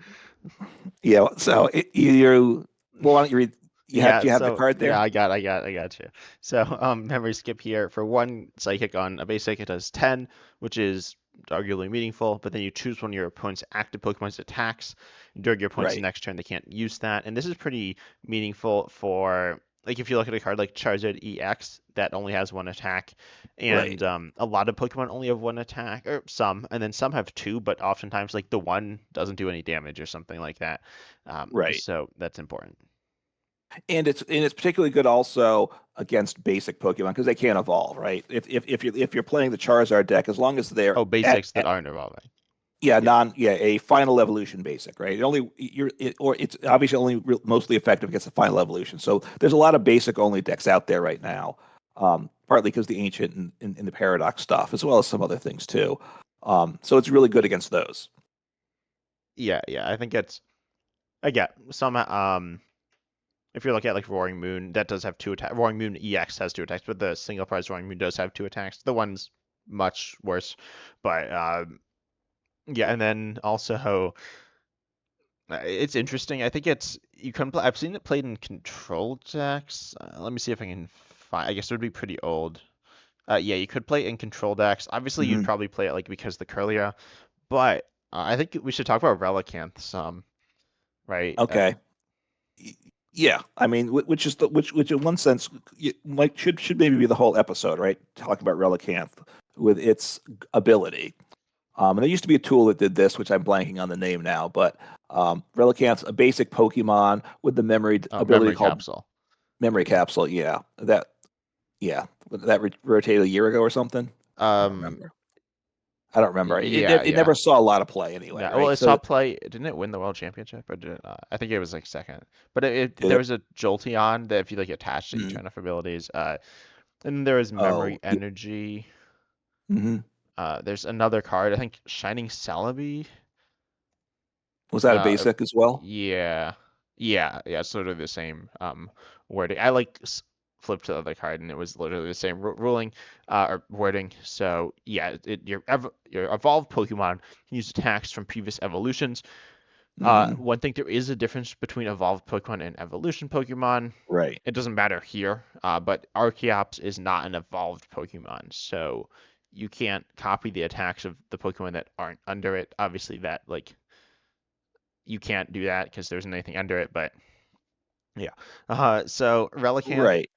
Speaker 1: yeah. So well, why don't you read?
Speaker 2: Yeah,
Speaker 1: Do you have the
Speaker 2: so
Speaker 1: card
Speaker 2: yeah,
Speaker 1: there?
Speaker 2: I got you. So memory skip here for one psychic on a basic, it does 10, which is arguably meaningful, but then you choose one of your opponent's active Pokemon's attacks. During your opponent's
Speaker 1: Right.
Speaker 2: next turn, they can't use that. And this is pretty meaningful for like if you look at a card like Charizard EX that only has one attack,
Speaker 1: Right.
Speaker 2: and a lot of Pokemon only have one attack, or some, and then some have two, but oftentimes like the one doesn't do any damage or something like that.
Speaker 1: Right.
Speaker 2: So that's important.
Speaker 1: And it's particularly good also against basic Pokemon because they can't evolve, right? If you're playing the Charizard deck, as long as they're
Speaker 2: Oh, basics that aren't evolving.
Speaker 1: yeah,
Speaker 2: Yeah.
Speaker 1: a final evolution basic, right? Or it's obviously only mostly effective against the final evolution. So there's a lot of basic only decks out there right now, partly because the ancient and the paradox stuff, as well as some other things too. So it's really good against those.
Speaker 2: Yeah. I think it's again some if you look at like Roaring Moon, that does have two attacks. Roaring Moon EX has two attacks, but the single prize Roaring Moon does have two attacks. The one's much worse, but yeah, and then also it's interesting. I think it's you can play. I've seen it played in control decks. Let me see if I can find. I guess it would be pretty old. Yeah, you could play it in control decks. Obviously, you'd
Speaker 1: Hmm.
Speaker 2: probably play it like because the Curlia, but I think we should talk about Relicanth some, right?
Speaker 1: Okay. Yeah, I mean, which is which in one sense might should maybe be the whole episode, right? Talk about Relicanth with its ability. And there used to be a tool that did this, which I'm blanking on the name now, but Relicanth's a basic Pokemon with the memory ability
Speaker 2: Memory
Speaker 1: called
Speaker 2: capsule.
Speaker 1: Memory Capsule. Yeah, that rotated a year ago or something. I don't
Speaker 2: Um,
Speaker 1: remember. I don't remember.
Speaker 2: Yeah,
Speaker 1: It
Speaker 2: yeah.
Speaker 1: never saw a lot of play anyway,
Speaker 2: Yeah, well,
Speaker 1: right?
Speaker 2: it saw
Speaker 1: So
Speaker 2: play. Didn't it win the world championship, or did it not? I think it was like second. But
Speaker 1: did
Speaker 2: there
Speaker 1: it?
Speaker 2: was a Jolteon that if you like attached it, you
Speaker 1: Mm.
Speaker 2: turn off abilities. And there was
Speaker 1: Oh,
Speaker 2: Memory Energy.
Speaker 1: mm-hmm.
Speaker 2: There's another card, I think Shining Celebi.
Speaker 1: Was that a
Speaker 2: Uh,
Speaker 1: basic as well?
Speaker 2: yeah, yeah, sort of the same wording. I like flipped to the other card, and it was literally the same ruling or wording. So yeah, your evolved Pokemon can use attacks from previous evolutions.
Speaker 1: Mm-hmm.
Speaker 2: One thing, there is a difference between evolved Pokemon and evolution Pokemon.
Speaker 1: Right.
Speaker 2: It doesn't matter here, but Archeops is not an evolved Pokemon, so you can't copy the attacks of the Pokemon that aren't under it. Obviously, that like you can't do that because there isn't anything under it. But yeah, so Relicanth,
Speaker 1: Right.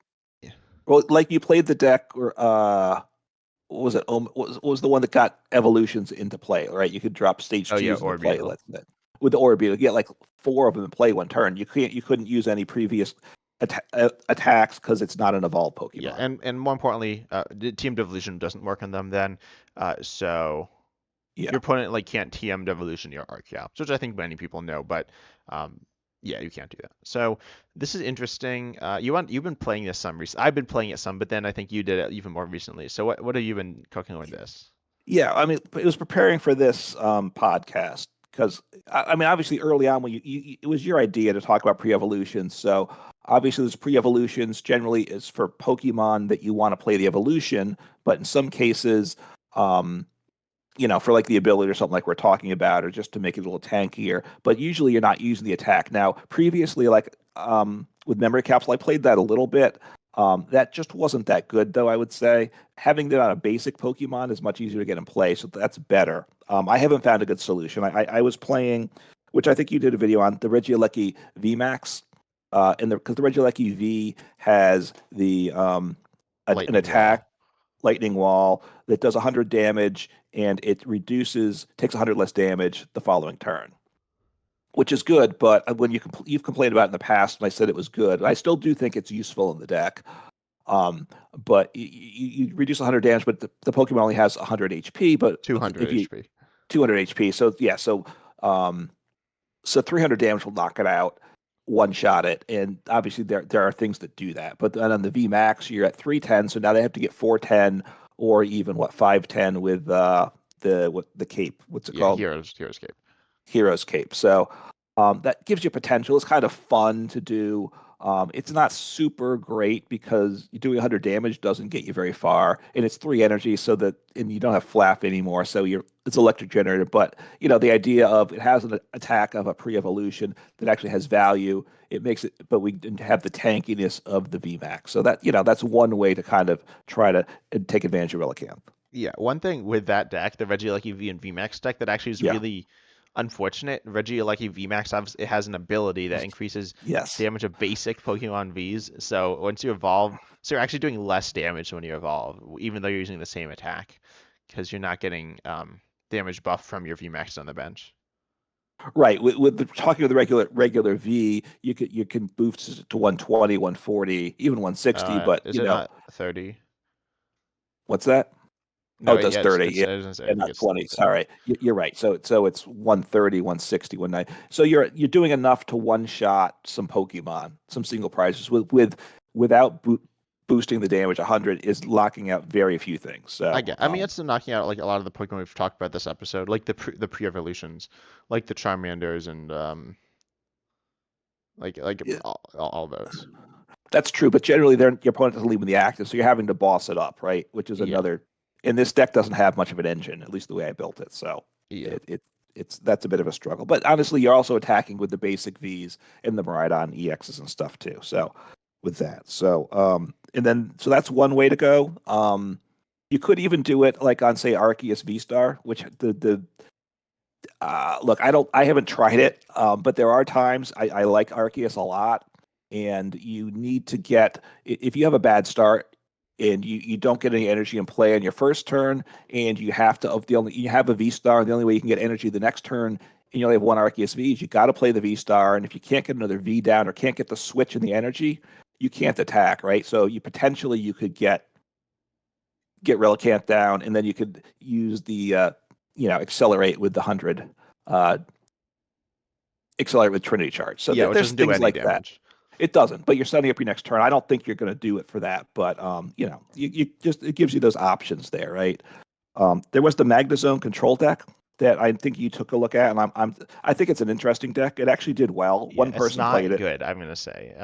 Speaker 2: yeah.
Speaker 1: Well, like you played the deck, or what was it? What was the one that got evolutions into play? Right. You could drop stage
Speaker 2: Oh yeah,
Speaker 1: twos into play.
Speaker 2: Orbeetle.
Speaker 1: Let's say with the Orbeetle, you get like four of them in play one turn. You couldn't use any previous attacks because it's not an evolved
Speaker 2: Yeah,
Speaker 1: Pokemon.
Speaker 2: and more importantly, the Team Devolution doesn't work on them then. So
Speaker 1: Yeah.
Speaker 2: your opponent like can't TM Devolution your Archeops, which I think many people know, but um, yeah, you can't do that. So this is interesting. You've been playing this some recently. I've been playing it some, but then I think you did it even more recently. So what have you been cooking with this?
Speaker 1: Yeah, I mean, it was preparing for this podcast because I mean, obviously, early on when it was your idea to talk about pre-evolutions. So obviously, there's pre-evolutions generally is for Pokemon that you want to play the evolution, but in some cases, um, for like the ability or something like we're talking about, or just to make it a little tankier. But usually, you're not using the attack. Now, previously, like with Memory Capsule, I played that a little bit. That just wasn't that good, though. I would say having that on a basic Pokemon is much easier to get in play, so that's better. I haven't found a good solution. I was playing, which I think you did a video on, the Regieleki VMAX, and because the Regieleki V has the an
Speaker 2: Lightning
Speaker 1: attack
Speaker 2: Wall.
Speaker 1: lightning wall that does 100 damage and it takes 100 less damage the following turn, which is good. But when you've complained about it in the past, and I said it was good, I still do think it's useful in the deck. Um, but you reduce 100 damage, but the Pokemon only has 100 HP. But
Speaker 2: 200
Speaker 1: if you
Speaker 2: HP.
Speaker 1: 200 HP, so yeah, um, so 300 damage will knock it out, one shot it, and obviously there are things that do that. But then on the V Max, you're at 310, so now they have to get 410 or even 510 with the cape. What's it
Speaker 2: Yeah,
Speaker 1: called?
Speaker 2: Heroes Cape.
Speaker 1: Hero's Cape. So that gives you potential. It's kind of fun to do. It's not super great because doing 100 damage doesn't get you very far, and it's 3 energy, and you don't have flap anymore, so it's electric generator. But the idea of it has an attack of a pre-evolution that actually has value. It makes it, but we didn't have the tankiness of the VMAX. So that's one way to kind of try to take advantage of Relicanth.
Speaker 2: Yeah, one thing with that deck, the Regieleki V and VMAX deck, that actually is
Speaker 1: Yeah.
Speaker 2: really unfortunate. Regieleki VMAX it has an ability that increases
Speaker 1: Yes.
Speaker 2: damage of basic Pokemon Vs. So once you evolve, so you're actually doing less damage when you evolve, even though you're using the same attack, because you're not getting damage buff from your VMAX on the bench.
Speaker 1: Right. Talking with the regular V, you can boost it to 120, 140, even 160. But
Speaker 2: Is it not 30?
Speaker 1: what's that? Oh,
Speaker 2: No,
Speaker 1: it does
Speaker 2: yeah,
Speaker 1: 30.
Speaker 2: it's
Speaker 1: Yeah,
Speaker 2: I was gonna say I
Speaker 1: and
Speaker 2: think
Speaker 1: not
Speaker 2: it's
Speaker 1: 20.
Speaker 2: 30.
Speaker 1: Sorry, you're right. So it's 130, 160, 190. So you're doing enough to one shot some Pokemon, some single prizes without boosting the damage. 100 is locking out very few things. So
Speaker 2: I mean, it's knocking out like a lot of the Pokemon we've talked about this episode, like the pre-evolutions, like the Charmanders and like
Speaker 1: yeah,
Speaker 2: all those.
Speaker 1: that's true. But generally, your opponent doesn't leave in the active, so you're having to boss it up, right? Which is
Speaker 2: Yeah,
Speaker 1: another. And this deck doesn't have much of an engine, at least the way I built it. So
Speaker 2: yeah,
Speaker 1: it's that's a bit of a struggle. But honestly, you're also attacking with the basic Vs and the Maridon EXs and stuff too. So with that, so that's one way to go. You could even do it like on say Arceus V Star, which the look, I haven't tried it, but there are times I like Arceus a lot, and you need to get if you have a bad start and you don't get any energy in play on your first turn, and you have to of the only you have a V Star, and the only way you can get energy the next turn, and you only have one Arceus V's, you got to play the V Star, and if you can't get another V down or can't get the switch in the energy, you can't attack, right? So you could get Relicanth down, and then you could use accelerate with the 100, accelerate with Trinity Charge. So
Speaker 2: Yeah, which
Speaker 1: there's
Speaker 2: doesn't do
Speaker 1: things
Speaker 2: any
Speaker 1: like that.
Speaker 2: damage.
Speaker 1: It doesn't, but you're setting up your next turn. I don't think you're going to do it for that, but you just it gives you those options there, right? There was the Magnezone control deck that I think you took a look at, and I think it's an interesting deck. It actually did well.
Speaker 2: Yeah,
Speaker 1: One
Speaker 2: it's
Speaker 1: person played
Speaker 2: not
Speaker 1: it.
Speaker 2: good, I'm gonna say.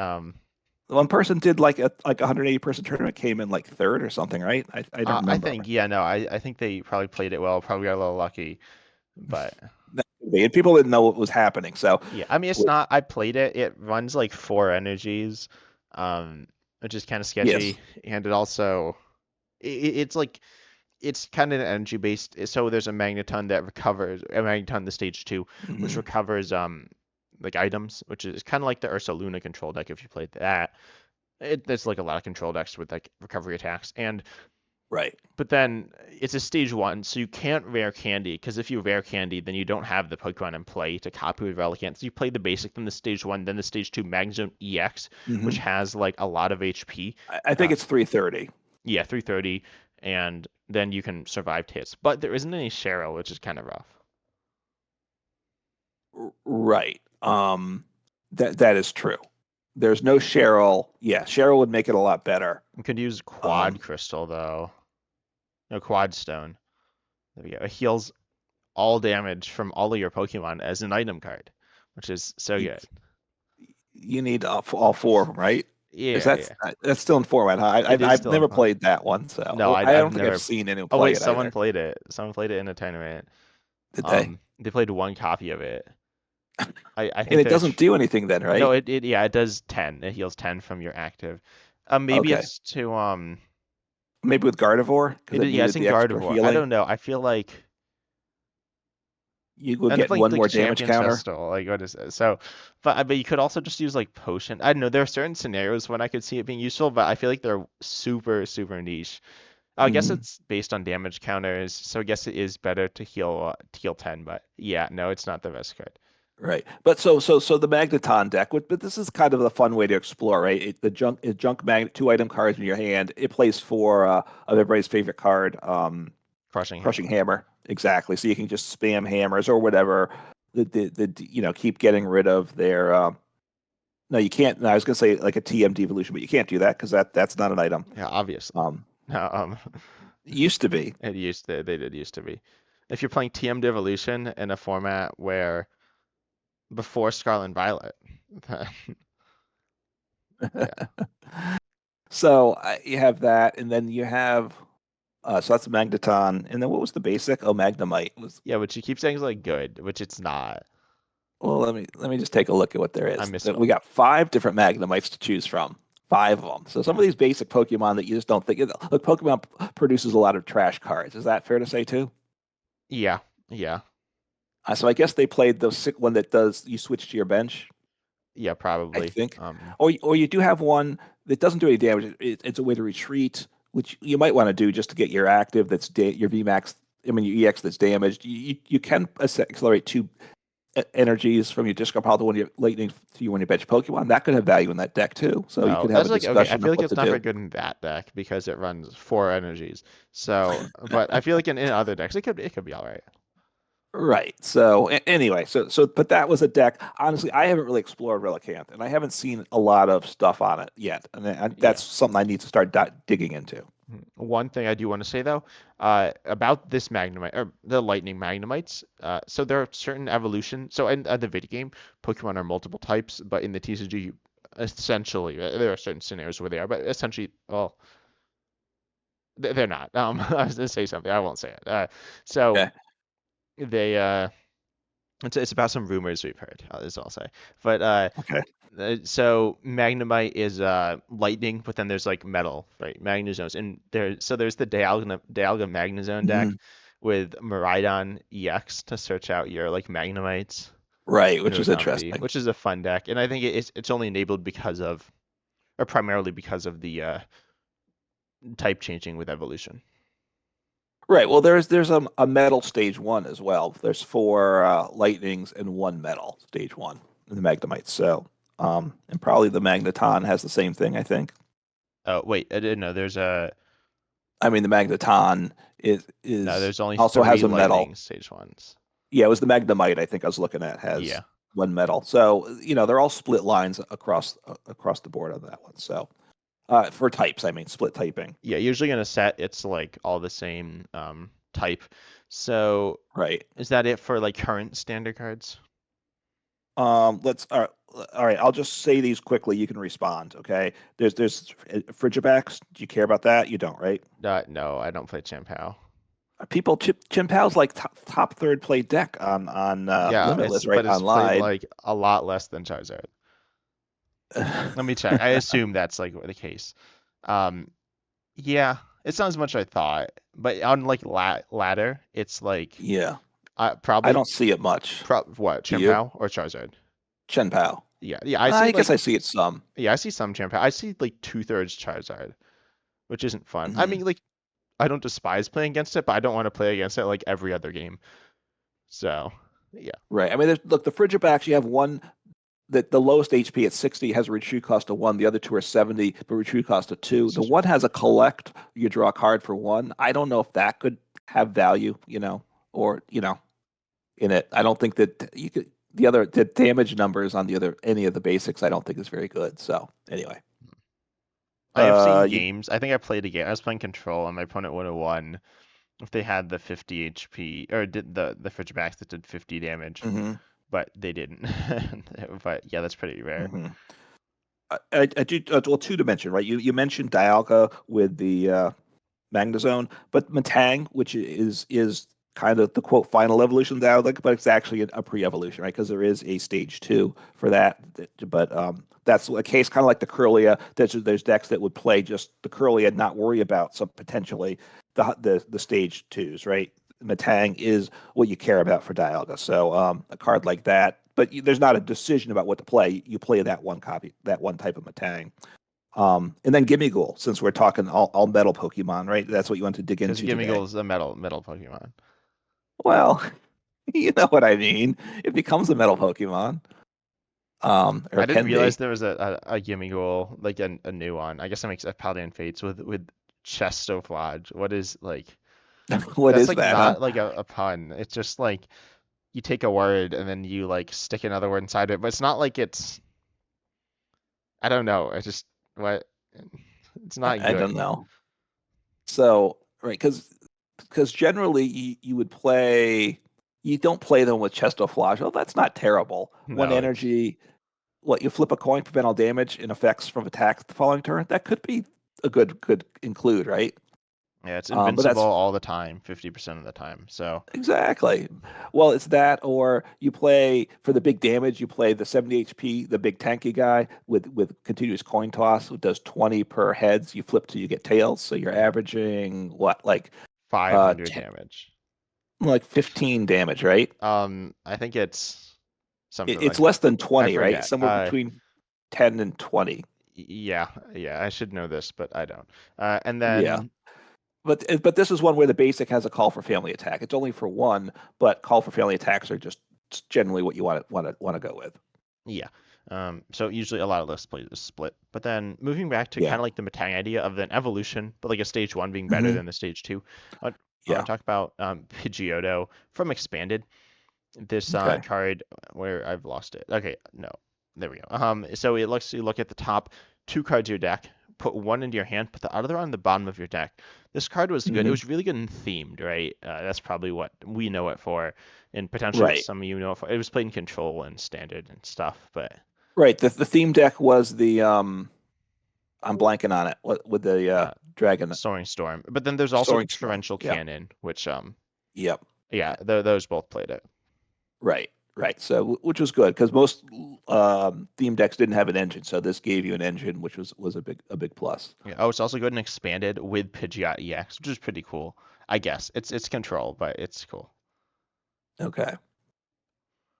Speaker 1: One person did like a 180 person tournament, came in like third or something, right? I don't
Speaker 2: I
Speaker 1: remember.
Speaker 2: think, yeah, no, I think they probably played it well, probably got a little lucky, but
Speaker 1: And people didn't know what was happening. So
Speaker 2: yeah, I mean, it's not. I played it. It runs like 4 energies, um, which is kind of
Speaker 1: yes.
Speaker 2: sketchy, and it also it's like it's kind of an energy based. So there's a Magneton that recovers a Magneton the stage 2, which
Speaker 1: Mhm.
Speaker 2: recovers like items, which is kind of like the Ursa Luna control deck if you played that. There's like a lot of control decks with like recovery attacks, and
Speaker 1: Right.
Speaker 2: but then it's a stage 1, so you can't rare candy, because if you rare candy, then you don't have the Pokemon in play to copy with Relicanth. So you play the basic, then the stage 1, then the stage 2 Magnezone EX, which
Speaker 1: hmm
Speaker 2: has like a lot of HP.
Speaker 1: I think
Speaker 2: Uh,
Speaker 1: it's 330.
Speaker 2: yeah, 330, and then you can survive hits. But there isn't any Cheryl, which is kind of rough.
Speaker 1: Right. That is true. There's no Cheryl. Yeah, Cheryl would make it a lot better.
Speaker 2: You could use
Speaker 1: Um,
Speaker 2: Quad Crystal, though. No, Quad Stone. There we go. It heals all damage from all of your Pokemon as an item card, which is so
Speaker 1: you,
Speaker 2: good.
Speaker 1: you need all four of them, right? Is
Speaker 2: Yeah,
Speaker 1: that
Speaker 2: yeah.
Speaker 1: that's still in format? Huh?
Speaker 2: It is
Speaker 1: I've
Speaker 2: still in
Speaker 1: never
Speaker 2: fun.
Speaker 1: played that one,
Speaker 2: No,
Speaker 1: so I
Speaker 2: I've
Speaker 1: don't think I've
Speaker 2: never.
Speaker 1: seen anyone
Speaker 2: Oh
Speaker 1: play
Speaker 2: wait,
Speaker 1: it
Speaker 2: someone
Speaker 1: either.
Speaker 2: played it. Someone played it in a tournament.
Speaker 1: Did they?
Speaker 2: They played one copy of it. I
Speaker 1: And
Speaker 2: think
Speaker 1: it doesn't do anything then,
Speaker 2: no,
Speaker 1: right?
Speaker 2: it yeah, it does 10. It heals 10 from your active. Maybe
Speaker 1: Okay.
Speaker 2: it's to
Speaker 1: Maybe with Gardevoir because it
Speaker 2: yeah, it's
Speaker 1: needed
Speaker 2: in
Speaker 1: the extra
Speaker 2: Gardevoir. I
Speaker 1: healing.
Speaker 2: don't know. I feel like
Speaker 1: You would
Speaker 2: they're
Speaker 1: get
Speaker 2: playing
Speaker 1: one
Speaker 2: like
Speaker 1: more damage
Speaker 2: Champions
Speaker 1: counter.
Speaker 2: Festival. Like what is it? So, but you could also just use like potion. I don't know. There are certain scenarios when I could see it being useful, but I feel like they're super niche. I guess
Speaker 1: Mhm.
Speaker 2: it's based on damage counters, so I guess it is better to heal 10. But yeah, no, it's not the best card.
Speaker 1: Right, but so the Magneton deck, but this is kind of a fun way to explore, right? Junk magnet, 2 item cards in your hand. It plays for of everybody's favorite card,
Speaker 2: Crushing
Speaker 1: Crushing
Speaker 2: Hammer.
Speaker 1: Hammer. Exactly. So you can just spam hammers or whatever. Keep getting rid of their. No, you can't. No, I was gonna say like a TM devolution, but you can't do that because that's not an item.
Speaker 2: Yeah, obviously.
Speaker 1: Um,
Speaker 2: No,
Speaker 1: used to be.
Speaker 2: they did used to be. If you're playing TM Devolution in a format where before Scarlet and Violet, yeah,
Speaker 1: So you have that, and then you have so that's Magneton, and then what was the basic? Oh, Magnemite was.
Speaker 2: yeah, which you keep saying is like good, which it's not.
Speaker 1: Well, let me just take a look at what there
Speaker 2: I
Speaker 1: is. We
Speaker 2: misspoke.
Speaker 1: got 5 different Magnemites to choose from. 5 of them. So some of
Speaker 2: Yeah,
Speaker 1: these basic Pokemon that you just don't think. Look, Pokemon produces a lot of trash cards. Is that fair to say too?
Speaker 2: yeah, yeah,
Speaker 1: So I guess they played the sick one that does you switch to your bench.
Speaker 2: yeah,
Speaker 1: I
Speaker 2: probably.
Speaker 1: think, or you do have one that doesn't do any damage. It's a way to retreat, which you might want to do just to get your active. Your VMAX. I mean your EX that's damaged. You can accelerate 2 energies from your discard pile to one of your lightning to you when you bench Pokemon. That could have value in that deck too. So you
Speaker 2: Oh,
Speaker 1: could have
Speaker 2: that's
Speaker 1: a
Speaker 2: like okay. I
Speaker 1: discussion
Speaker 2: feel
Speaker 1: of
Speaker 2: like
Speaker 1: what
Speaker 2: it's
Speaker 1: to
Speaker 2: not very
Speaker 1: do.
Speaker 2: good in that deck because it runs 4 energies. So, but I feel like in other decks it could be all right.
Speaker 1: Right. So anyway, but that was a deck. Honestly, I haven't really explored Relicanth, and I haven't seen a lot of stuff on it yet. And
Speaker 2: Yeah.
Speaker 1: that's something I need to start digging into.
Speaker 2: One thing I do want to say though, about this Magnemite or the Lightning Magnemites, so there are certain evolution. So in the video game, Pokemon are multiple types, but in the TCG, essentially, there are certain scenarios where they are, but essentially, well, they're not. I was gonna say something, I won't say it. So
Speaker 1: Okay.
Speaker 2: they, it's about some rumors we've heard. Is all I'll say. But
Speaker 1: Okay.
Speaker 2: so Magnemite is lightning, but then there's like metal, right? Magnezones, and there's the Dialga Magnezone deck
Speaker 1: Mhm.
Speaker 2: with Miraidon EX to search out your like Magnemites
Speaker 1: Right,
Speaker 2: that
Speaker 1: which
Speaker 2: are
Speaker 1: is
Speaker 2: comfy,
Speaker 1: interesting.
Speaker 2: which is a fun deck, and I think it's only enabled because of or primarily because of the type changing with evolution.
Speaker 1: Right. Well, there's a metal stage one as well. There's 4 lightnings and 1 metal stage one in the Magnemite. So, and probably the Magneton has the same thing. I think.
Speaker 2: Oh wait, I didn't know there's a
Speaker 1: I mean, the Magneton
Speaker 2: No,
Speaker 1: is
Speaker 2: there's only
Speaker 1: also has
Speaker 2: 3
Speaker 1: a medal.
Speaker 2: lightning stage 1s.
Speaker 1: Yeah, it was the Magnemite I think I was looking at
Speaker 2: Yeah.
Speaker 1: has one medal. So they're all split lines across the board on that one. So for types, I mean split typing.
Speaker 2: Yeah, usually in a set it's like all the same type. So
Speaker 1: Right.
Speaker 2: is that it for like current standard cards?
Speaker 1: Let's all right. I'll just say these quickly. You can respond. Okay. There's Frigibacks. Do you care about that? You don't, right?
Speaker 2: No, I don't play Chien-Pao.
Speaker 1: People Chien-Pao's like top third play deck on
Speaker 2: Yeah,
Speaker 1: Limitless right
Speaker 2: but it's played
Speaker 1: online.
Speaker 2: like a lot less than Charizard. Let me check. I assume that's like the case. Um, yeah, it's not as much as I thought, but on like ladder, it's like
Speaker 1: Yeah, I
Speaker 2: probably
Speaker 1: don't see it much.
Speaker 2: what
Speaker 1: Do you?
Speaker 2: Chien-Pao or Charizard?
Speaker 1: Chien-Pao.
Speaker 2: Yeah, I see
Speaker 1: I guess
Speaker 2: like
Speaker 1: I see it some.
Speaker 2: yeah, I see some Chien-Pao. I see like 2/3 Charizard, which isn't fun. I
Speaker 1: Hmm.
Speaker 2: mean, like I don't despise playing against it, but I don't want to play against it like every other game. So yeah,
Speaker 1: Right. I mean, look, the Frigibacks. You have one that the lowest HP at 60 has a retreat cost of 1. The other two are 70, but retreat cost of 2.
Speaker 2: this
Speaker 1: The
Speaker 2: is
Speaker 1: one has a collect. You draw a card for 1. I don't know if that could have value, or in it. I don't think that you could. The damage numbers on any of the basics, I don't think is very good. So anyway,
Speaker 2: I have seen
Speaker 1: you.
Speaker 2: games. I think I played a game. I was playing Control, and my opponent would have won if they had the 50 HP or did the Frigibacks that did 50 damage,
Speaker 1: Hmm.
Speaker 2: but they didn't. But yeah, that's pretty rare.
Speaker 1: Hmm. I do well 2 dimension, right? You mentioned Dialga with the Magnezone, but Matang, which is kind of the quote final evolution of Dialga, but it's actually a pre-evolution, right? Because there is a stage 2 for that. But that's a case kind of like the Curlia. There's decks that would play just the Curlia and not worry about some potentially the stage 2s, right? Matang is what you care about for Dialga. So a card like that, but there's not a decision about what to play. You play that one copy, that one type of Matang. And then Gimmighoul, since we're talking all metal Pokemon, right? That's what you want to dig
Speaker 2: Because
Speaker 1: into today.
Speaker 2: Gimmighoul is a metal Pokemon.
Speaker 1: Well, you know what I mean. It becomes a metal Pokemon. Or
Speaker 2: I didn't
Speaker 1: can
Speaker 2: realize
Speaker 1: be.
Speaker 2: there was a Gimmighoul, like a new one. I guess that makes a Paladin Fates with Chestoflage. What is like
Speaker 1: What
Speaker 2: that's
Speaker 1: is
Speaker 2: like
Speaker 1: that, huh?
Speaker 2: not like a pun. It's just like you take a word and then you like stick another word inside it, but it's not like it's I don't know. It's just what it's not
Speaker 1: I don't
Speaker 2: good.
Speaker 1: know. So, right, because generally you would play, you don't play them with Chestoflage. Oh, that's not terrible. One
Speaker 2: No, it's
Speaker 1: energy, what, you flip a coin, prevent all damage and effects from attacks the following turn. That could be a good include, right?
Speaker 2: yeah, it's
Speaker 1: But
Speaker 2: invincible
Speaker 1: that's
Speaker 2: all the time, 50% of the time. So
Speaker 1: exactly. Well, it's that, or you play for the big damage. You play the 70 HP, the big tanky guy with continuous coin toss, who does 20 per heads. You flip till you get tails, so you're averaging what,
Speaker 2: 500
Speaker 1: 10,
Speaker 2: damage.
Speaker 1: 15 damage, right?
Speaker 2: I think it's something
Speaker 1: It's
Speaker 2: like that.
Speaker 1: less than
Speaker 2: I
Speaker 1: 20, right?
Speaker 2: forget.
Speaker 1: Somewhere between 10 and 20.
Speaker 2: Yeah, yeah, I should know this, but I don't. And
Speaker 1: Yeah.
Speaker 2: then
Speaker 1: But this is one where the basic has a call for family attack. It's only for one, but call for family attacks are just generally what you want to go with.
Speaker 2: yeah. So usually a lot of lists play this split. But then moving back to
Speaker 1: Yeah.
Speaker 2: kind of like the Matang idea of an evolution, but like a stage 1 being better
Speaker 1: Hmm.
Speaker 2: than the stage 2. I want
Speaker 1: Yeah.
Speaker 2: to talk about Pidgeotto from Expanded. This
Speaker 1: Okay.
Speaker 2: card where I've lost it. Okay, no, there we go. So it lets you look at the top 2 cards of your deck, put one into your hand, put the other on the bottom of your deck. This card was good. It
Speaker 1: Hmm.
Speaker 2: was really good and themed, right? That's probably what we know it for, and potentially what
Speaker 1: Right.
Speaker 2: some of you know it for. It was played in Control and Standard and stuff, but
Speaker 1: Right. The theme deck was the I'm blanking on it. What with the
Speaker 2: uh,
Speaker 1: dragon
Speaker 2: Soaring Storm. But then there's also
Speaker 1: soaring storm.
Speaker 2: Torrential
Speaker 1: Yeah.
Speaker 2: Cannon, which
Speaker 1: Yep.
Speaker 2: yeah, those both played it.
Speaker 1: Right. Right. So which was good because most theme decks didn't have an engine, so this gave you an engine, which was a big plus.
Speaker 2: Yeah. Oh, it's also good and expanded with Pidgeot EX, which is pretty cool. I guess it's Control, but it's cool.
Speaker 1: Okay.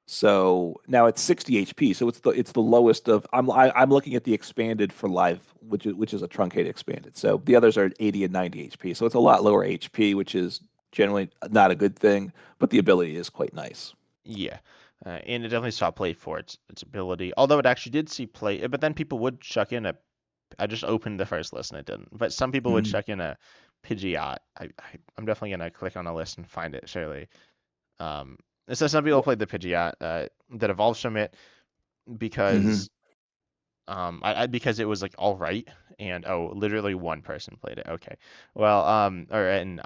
Speaker 1: So now it's 60 HP. So it's the lowest of I'm looking at the expanded for live, which is a truncated expanded. So the others are 80 and 90 HP. So it's a lot lower HP, which is generally not a good thing, but the ability is quite nice.
Speaker 2: Yeah. And it definitely saw play for its ability. Although it actually did see play, but then people would chuck in a. I just opened the first list and it didn't. But some people would
Speaker 1: Mhm.
Speaker 2: chuck in a Pidgeot. I'm definitely gonna click on a list and find it surely. So some people played the Pidgeot that evolves from it
Speaker 1: Mm-hmm.
Speaker 2: because because it was like all right, and oh, literally one person played it. Okay, well, or in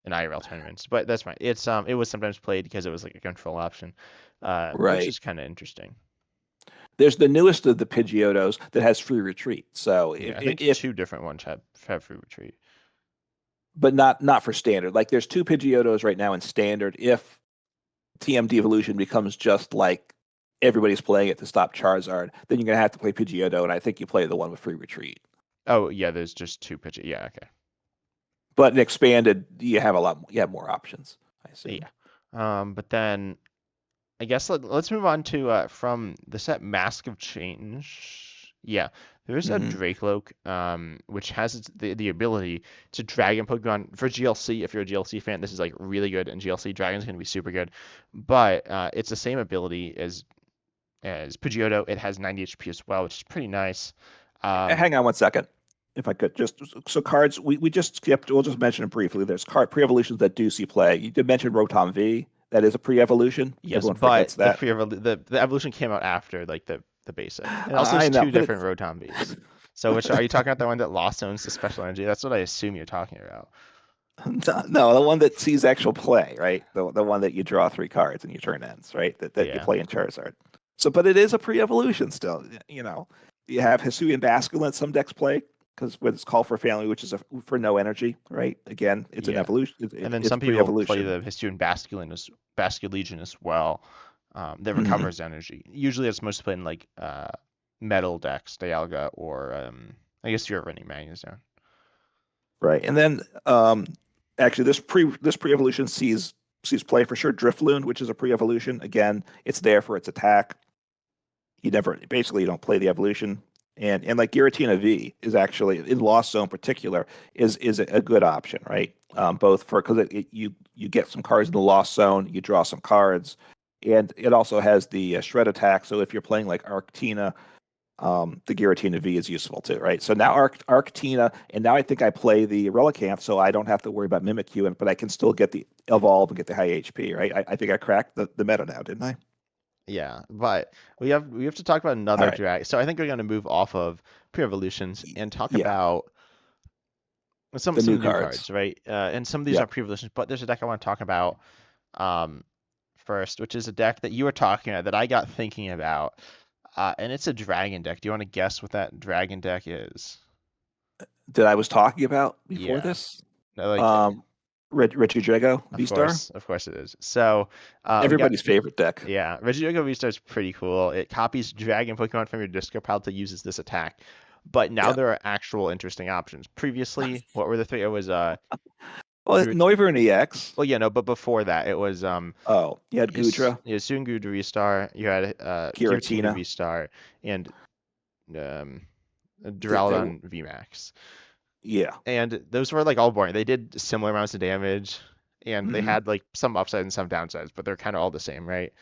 Speaker 2: IRL tournaments, but that's fine. It was sometimes played because it was like a control option, which
Speaker 1: Right.
Speaker 2: is kind of interesting.
Speaker 1: There's the newest of the Pidgeottos that has free retreat. So
Speaker 2: Yeah,
Speaker 1: if,
Speaker 2: I think
Speaker 1: if
Speaker 2: two different ones have free retreat.
Speaker 1: but not for standard. Like there's two Pidgeottos right now in standard. If TMD evolution becomes just like everybody's playing it to stop Charizard, then you're gonna have to play Pidgeotto, and I think you play the one with free retreat.
Speaker 2: Oh yeah, there's just two Pidgeot. Yeah, okay.
Speaker 1: But in expanded, you have you have more options, I assume.
Speaker 2: Yeah. But then I guess let's move on to from the set Mask of Change. Yeah, there's a
Speaker 1: Mm-hmm.
Speaker 2: Dracloak, which has the ability to dragon Pokemon for GLC. If you're a GLC fan, this is like really good, and GLC Dragon's gonna be super good. But it's the same ability as Pidgeotto. It has 90 HP as well, which is pretty nice. Um,
Speaker 1: Hang on one second, if I could. Just so cards, we just skipped. We'll just mention it briefly. There's card pre-evolutions that do see play. You did mention Rotom V. That is a pre-evolution.
Speaker 2: yes,
Speaker 1: Everyone
Speaker 2: but
Speaker 1: forgets that.
Speaker 2: the evolution came out after like the basic, and also
Speaker 1: I
Speaker 2: there's
Speaker 1: know,
Speaker 2: two
Speaker 1: but
Speaker 2: different
Speaker 1: it's
Speaker 2: Rotom Vs. So which are you talking about? The one that lost owns the special energy? That's what I assume you're talking about.
Speaker 1: no, the one that sees actual play, right? The one that you draw three cards and you turn ends, right? That you
Speaker 2: Yeah.
Speaker 1: play in Charizard. So, but it is a pre-evolution still. You know, you have Hisuian Basculin some decks play because with its Call for Family, which is for no energy, right? Again, it's an
Speaker 2: Yeah.
Speaker 1: evolution.
Speaker 2: And then
Speaker 1: It's
Speaker 2: some people play
Speaker 1: pre-evolution.
Speaker 2: the Hisuian Basculegion as well. That
Speaker 1: Hmm.
Speaker 2: recovers energy. Usually it's mostly played in like metal decks, Dialga, or I guess you're running Magnezone.
Speaker 1: Right, and then actually this pre-evolution sees play for sure. Drifloon, which is a pre-evolution. Again, it's there for its attack. You never basically you don't play the evolution. And like Giratina V is actually in Lost Zone in particular is a good option, right? Both for because you get some cards in the Lost Zone, you draw some cards, and it also has the shred attack. So if you're playing like Arctina, the Giratina V is useful too, right? So now Arctina, and now I think I play the Relicanth, so I don't have to worry about Mimikyu, but I can still get the evolve and get the high HP, right? I think I cracked the meta now, didn't I?
Speaker 2: Yeah, but we have to talk about
Speaker 1: All
Speaker 2: another
Speaker 1: right.
Speaker 2: drag. So I think we're going to move off of pre-evolutions and talk
Speaker 1: Yeah,
Speaker 2: about
Speaker 1: the new
Speaker 2: some new
Speaker 1: cards.
Speaker 2: cards, right? And some of these
Speaker 1: Yeah.
Speaker 2: are pre-evolutions, but there's a deck I want to talk about um, first, which is a deck that you were talking about that I got thinking about, and it's a dragon deck. Do you want to guess what that dragon deck is?
Speaker 1: That I was talking about before
Speaker 2: Yeah,
Speaker 1: this.
Speaker 2: no, like
Speaker 1: Um, Richie Drago, V Star,
Speaker 2: of course it is. So we got
Speaker 1: everybody's favorite deck.
Speaker 2: yeah, Regigigas V-Star is pretty cool. It copies dragon Pokemon from your discard pile to uses this attack. But now
Speaker 1: Yeah.
Speaker 2: there are actual interesting options. Previously, what were the three? It was
Speaker 1: Well,
Speaker 2: Gru-
Speaker 1: Noivern EX.
Speaker 2: well, yeah, no, but before that, it was
Speaker 1: Oh, you had Gudra,
Speaker 2: Sungu to V-Star. You had Giratina
Speaker 1: Giratina.
Speaker 2: V-Star and um,
Speaker 1: They
Speaker 2: Duraludon VMAX.
Speaker 1: yeah.
Speaker 2: And those were like all boring. They did similar amounts of damage, and they
Speaker 1: Hmm.
Speaker 2: had like some upsides and some downsides, but they're kind of all the same, right?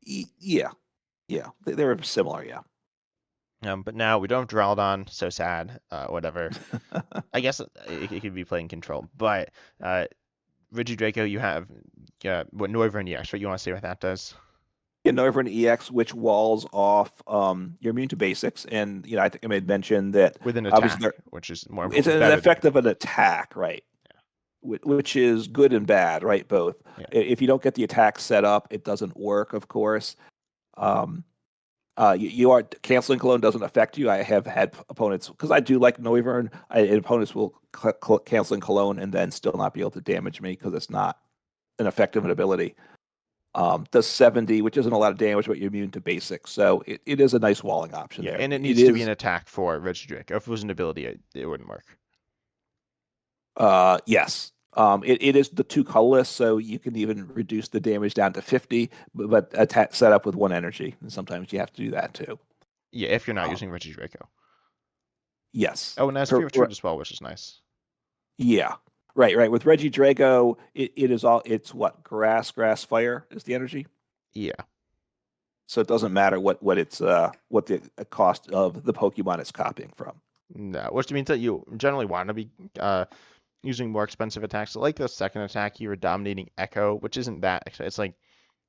Speaker 1: Yeah. Yeah. They were similar. Yeah.
Speaker 2: But now we don't have Duraludon, so sad. Whatever. I guess it could be playing control, but uh, Regidraco, you have what Noivern EX, right? You want to say what that does?
Speaker 1: Yeah, Noivern EX, which walls off. You're immune to basics, and you know I think I made mention that
Speaker 2: With an
Speaker 1: obviously
Speaker 2: attack, which is more
Speaker 1: it's
Speaker 2: important,
Speaker 1: an
Speaker 2: better than
Speaker 1: effect of an attack, right? Which is good and bad, right? Both.
Speaker 2: yeah,
Speaker 1: If you don't get the attack set up, it doesn't work, of course. Um, you are canceling cologne doesn't affect you. I have had opponents because I do like Noivern. Opponents will canceling cologne and then still not be able to damage me because it's not an effective ability. Does 70, which isn't a lot of damage, but you're immune to basics. So it is a nice walling option
Speaker 2: yeah,
Speaker 1: there.
Speaker 2: and it
Speaker 1: It
Speaker 2: needs to be an
Speaker 1: is,
Speaker 2: attack for Regidraco. If it was an ability, it wouldn't work.
Speaker 1: yes. It is the two colorless, so you can even reduce the damage down to 50, but attack set up with one energy. And sometimes you have to do that too.
Speaker 2: Yeah, if you're not
Speaker 1: Um,
Speaker 2: using Regidraco.
Speaker 1: yes.
Speaker 2: Oh, and that's free retreat as well, which is nice.
Speaker 1: Yeah. Right. With Reggie Drago, it is all, it's what? Grass, fire is the energy.
Speaker 2: Yeah,
Speaker 1: So it doesn't matter what the cost of the Pokemon it's copying from.
Speaker 2: No, which means that you generally want to be using more expensive attacks. So like the second attack, you were dominating Echo, which isn't that. It's like